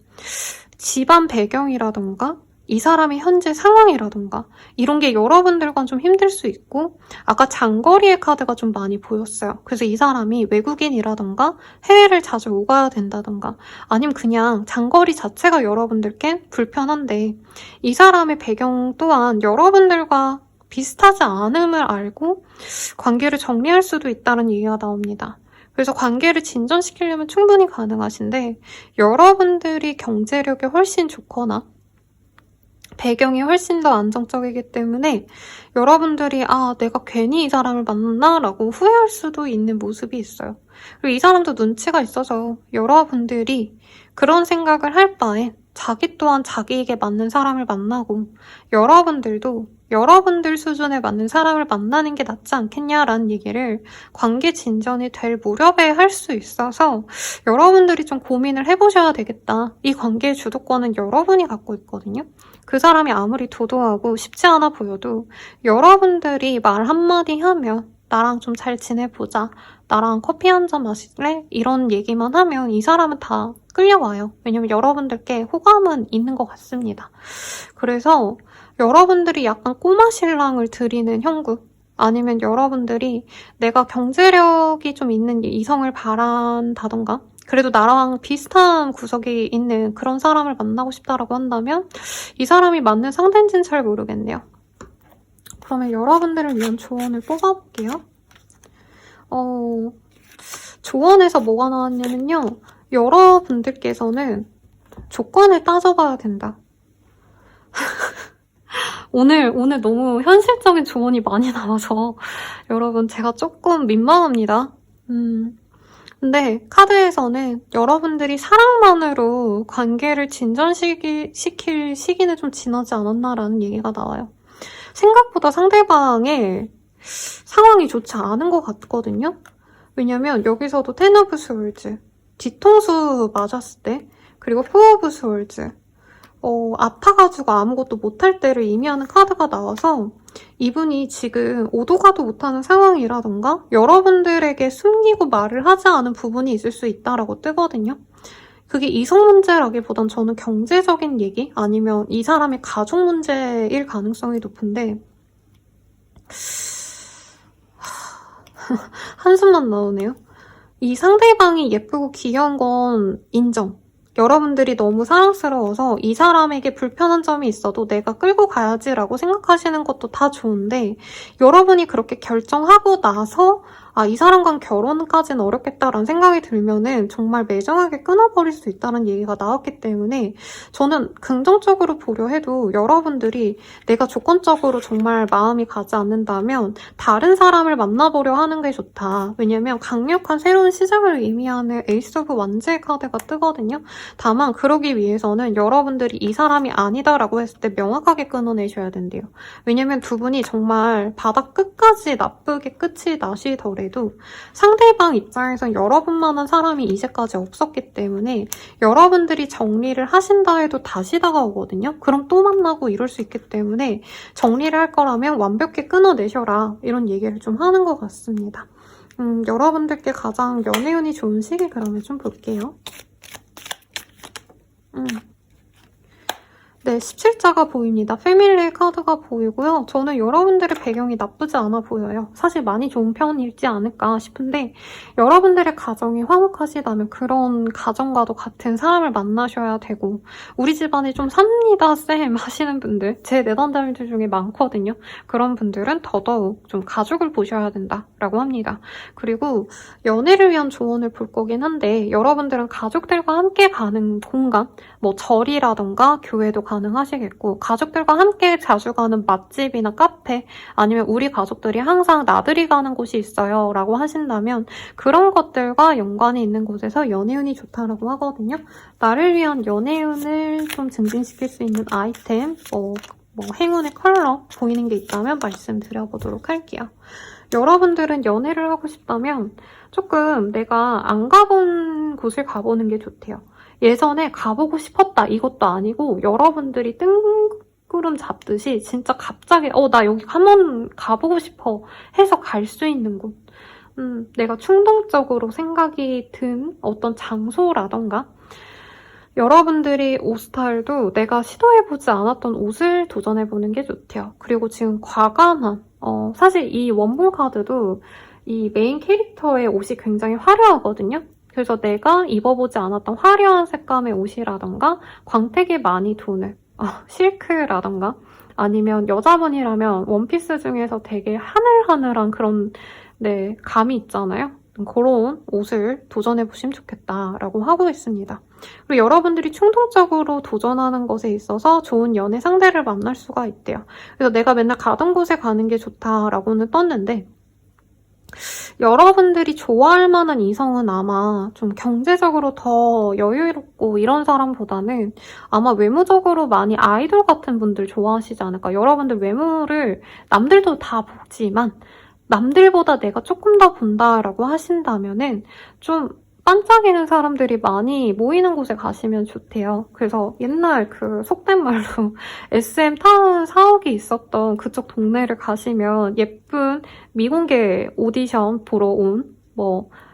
집안 배경이라던가 이 사람의 현재 상황이라던가 이런 게 여러분들과는 좀 힘들 수 있고 아까 장거리의 카드가 좀 많이 보였어요. 그래서 이 사람이 외국인이라던가 해외를 자주 오가야 된다던가 아니면 그냥 장거리 자체가 여러분들께 불편한데 이 사람의 배경 또한 여러분들과 비슷하지 않음을 알고 관계를 정리할 수도 있다는 얘기가 나옵니다. 그래서 관계를 진전시키려면 충분히 가능하신데 여러분들이 경제력이 훨씬 좋거나 배경이 훨씬 더 안정적이기 때문에 여러분들이 아 내가 괜히 이 사람을 만났나? 라고 후회할 수도 있는 모습이 있어요. 그리고 이 사람도 눈치가 있어서 여러분들이 그런 생각을 할 바엔 자기 또한 자기에게 맞는 사람을 만나고 여러분들도 여러분들 수준에 맞는 사람을 만나는 게 낫지 않겠냐라는 얘기를 관계 진전이 될 무렵에 할 수 있어서 여러분들이 좀 고민을 해보셔야 되겠다. 이 관계의 주도권은 여러분이 갖고 있거든요. 그 사람이 아무리 도도하고 쉽지 않아 보여도 여러분들이 말 한마디 하면 나랑 좀 잘 지내보자. 나랑 커피 한 잔 마실래? 이런 얘기만 하면 이 사람은 다 끌려와요. 왜냐면 여러분들께 호감은 있는 것 같습니다. 그래서 여러분들이 약간 꼬마 신랑을 드리는 형국 아니면 여러분들이 내가 경제력이 좀 있는 이성을 바란다던가 그래도 나랑 비슷한 구석이 있는 그런 사람을 만나고 싶다라고 한다면 이 사람이 맞는 상대인지는 잘 모르겠네요. 그러면 여러분들을 위한 조언을 뽑아볼게요. 조언에서 뭐가 나왔냐면요. 여러분들께서는 조건을 따져봐야 된다. 오늘 너무 현실적인 조언이 많이 나와서 여러분 제가 조금 민망합니다. 근데 카드에서는 여러분들이 사랑만으로 관계를 진전시킬 시기는 좀 지나지 않았나라는 얘기가 나와요. 생각보다 상대방의 상황이 좋지 않은 것 같거든요. 왜냐면 여기서도 텐 오브 스월즈, 뒤통수 맞았을 때 그리고 포 오브 스월즈 아파가지고 아무것도 못할 때를 의미하는 카드가 나와서 이분이 지금 오도 가도 못하는 상황이라던가 여러분들에게 숨기고 말을 하지 않은 부분이 있을 수 있다라고 뜨거든요. 그게 이성 문제라기보단 저는 경제적인 얘기 아니면 이 사람의 가족 문제일 가능성이 높은데 한숨만 나오네요. 이 상대방이 예쁘고 귀여운 건 인정. 여러분들이 너무 사랑스러워서 이 사람에게 불편한 점이 있어도 내가 끌고 가야지라고 생각하시는 것도 다 좋은데 여러분이 그렇게 결정하고 나서 이 사람과는 결혼까지는 어렵겠다라는 생각이 들면은 정말 매정하게 끊어버릴 수 있다는 얘기가 나왔기 때문에 저는 긍정적으로 보려 해도 여러분들이 내가 조건적으로 정말 마음이 가지 않는다면 다른 사람을 만나보려 하는 게 좋다. 왜냐면 강력한 새로운 시작을 의미하는 에이스 오브 완즈의 카드가 뜨거든요. 다만 그러기 위해서는 여러분들이 이 사람이 아니다라고 했을 때 명확하게 끊어내셔야 된대요. 왜냐면 두 분이 정말 바닥 끝까지 나쁘게 끝이 나시더라도 상대방 입장에선 여러분만한 사람이 이제까지 없었기 때문에 여러분들이 정리를 하신다 해도 다시 다가오거든요. 그럼 또 만나고 이럴 수 있기 때문에 정리를 할 거라면 완벽히 끊어내셔라 이런 얘기를 좀 하는 것 같습니다. 여러분들께 가장 연애운이 좋은 시기 그러면 좀 볼게요. 네, 17자가 보입니다. 패밀리 카드가 보이고요. 저는 여러분들의 배경이 나쁘지 않아 보여요. 사실 많이 좋은 편이지 않을까 싶은데 여러분들의 가정이 화목하시다면 그런 가정과도 같은 사람을 만나셔야 되고 우리 집안에 좀 삽니다 쌤 하시는 분들 제 내담자분들 중에 많거든요. 그런 분들은 더더욱 좀 가족을 보셔야 된다라고 합니다. 그리고 연애를 위한 조언을 볼 거긴 한데 여러분들은 가족들과 함께 가는 공간 뭐 절이라던가 교회도 가능하시겠고 가족들과 함께 자주 가는 맛집이나 카페 아니면 우리 가족들이 항상 나들이 가는 곳이 있어요 라고 하신다면 그런 것들과 연관이 있는 곳에서 연애운이 좋다라고 하거든요. 나를 위한 연애운을 좀 증진시킬 수 있는 아이템 뭐 행운의 컬러 보이는 게 있다면 말씀드려보도록 할게요. 여러분들은 연애를 하고 싶다면 조금 내가 안 가본 곳을 가보는 게 좋대요. 예전에 가보고 싶었다 이것도 아니고 여러분들이 뜬구름 잡듯이 진짜 갑자기 나 여기 한번 가보고 싶어 해서 갈 수 있는 곳 내가 충동적으로 생각이 든 어떤 장소라던가 여러분들이 옷 스타일도 내가 시도해보지 않았던 옷을 도전해보는 게 좋대요. 그리고 지금 과감한 사실 이 원본 카드도 이 메인 캐릭터의 옷이 굉장히 화려하거든요. 그래서 내가 입어보지 않았던 화려한 색감의 옷이라던가 광택이 많이 도는 실크라던가 아니면 여자분이라면 원피스 중에서 되게 하늘하늘한 그런 감이 있잖아요. 그런 옷을 도전해보시면 좋겠다라고 하고 있습니다. 그리고 여러분들이 충동적으로 도전하는 것에 있어서 좋은 연애 상대를 만날 수가 있대요. 그래서 내가 맨날 가던 곳에 가는 게 좋다라고는 떴는데 여러분들이 좋아할 만한 이성은 아마 좀 경제적으로 더 여유롭고 이런 사람보다는 아마 외모적으로 많이 아이돌 같은 분들 좋아하시지 않을까. 여러분들 외모를 남들도 다 보지만 남들보다 내가 조금 더 본다라고 하신다면은 좀 반짝이는 사람들이 많이 모이는 곳에 가시면 좋대요. 그래서 옛날 그 속된 말로 SM 타운 사옥이 있었던 그쪽 동네를 가시면 예쁜 미공개 오디션 보러 온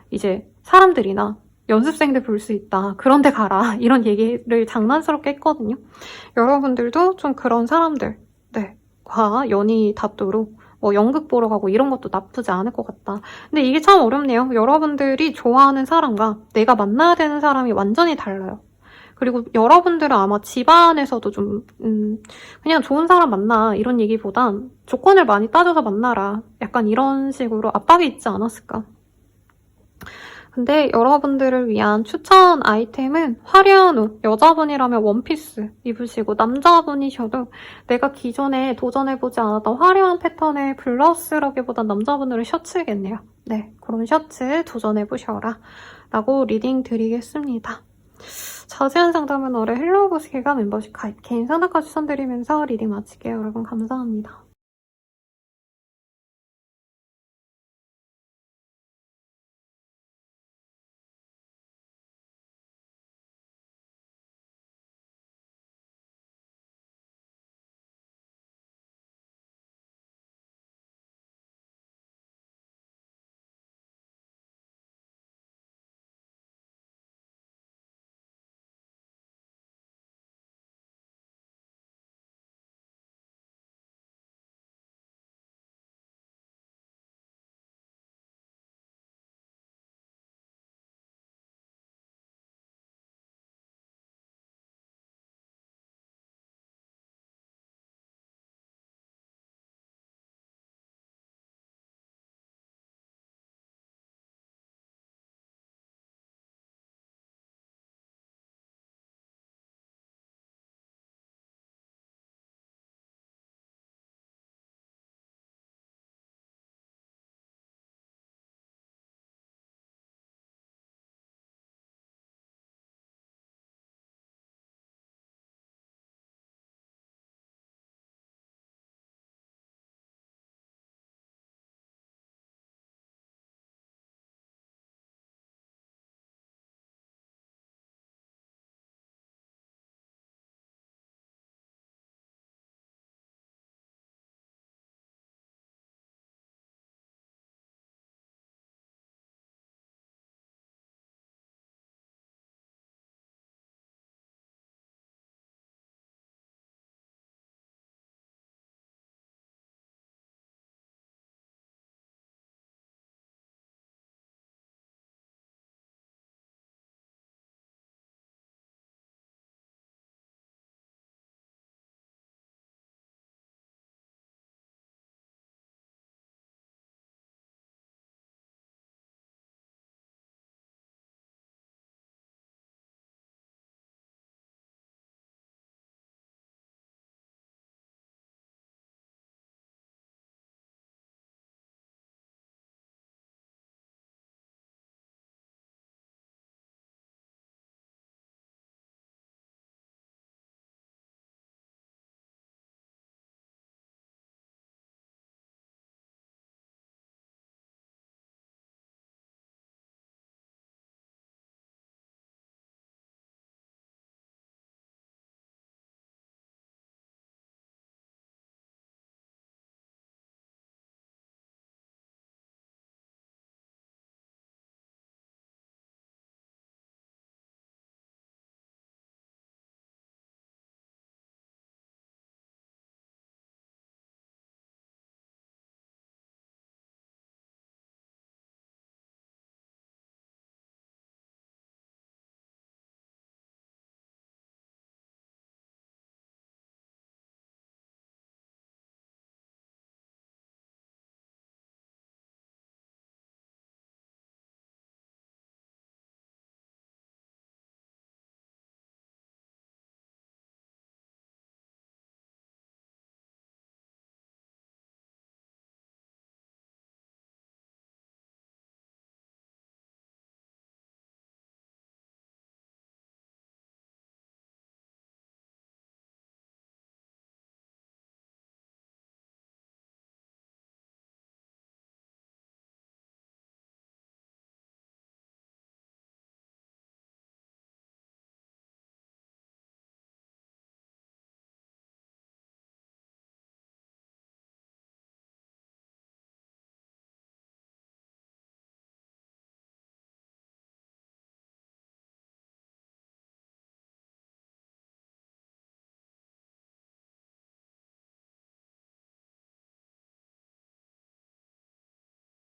이제 사람들이나 연습생들 볼 수 있다. 그런 데 가라. 이런 얘기를 장난스럽게 했거든요. 여러분들도 좀 그런 사람들 과 연이 닿도록 연극 보러 가고 이런 것도 나쁘지 않을 것 같다. 근데 이게 참 어렵네요. 여러분들이 좋아하는 사람과 내가 만나야 되는 사람이 완전히 달라요. 그리고 여러분들은 아마 집안에서도 좀 그냥 좋은 사람 만나 이런 얘기보단 조건을 많이 따져서 만나라. 약간 이런 식으로 압박이 있지 않았을까. 근데 여러분들을 위한 추천 아이템은 화려한 옷, 여자분이라면 원피스 입으시고 남자분이셔도 내가 기존에 도전해보지 않았던 화려한 패턴의 블라우스라기보단 남자분들은 셔츠겠네요. 네, 그런 셔츠 도전해보셔라 라고 리딩 드리겠습니다. 자세한 상담은 올해 헬로우보스기가 멤버십 가입 개인 상담까지 추천드리면서 리딩 마칠게요. 여러분 감사합니다.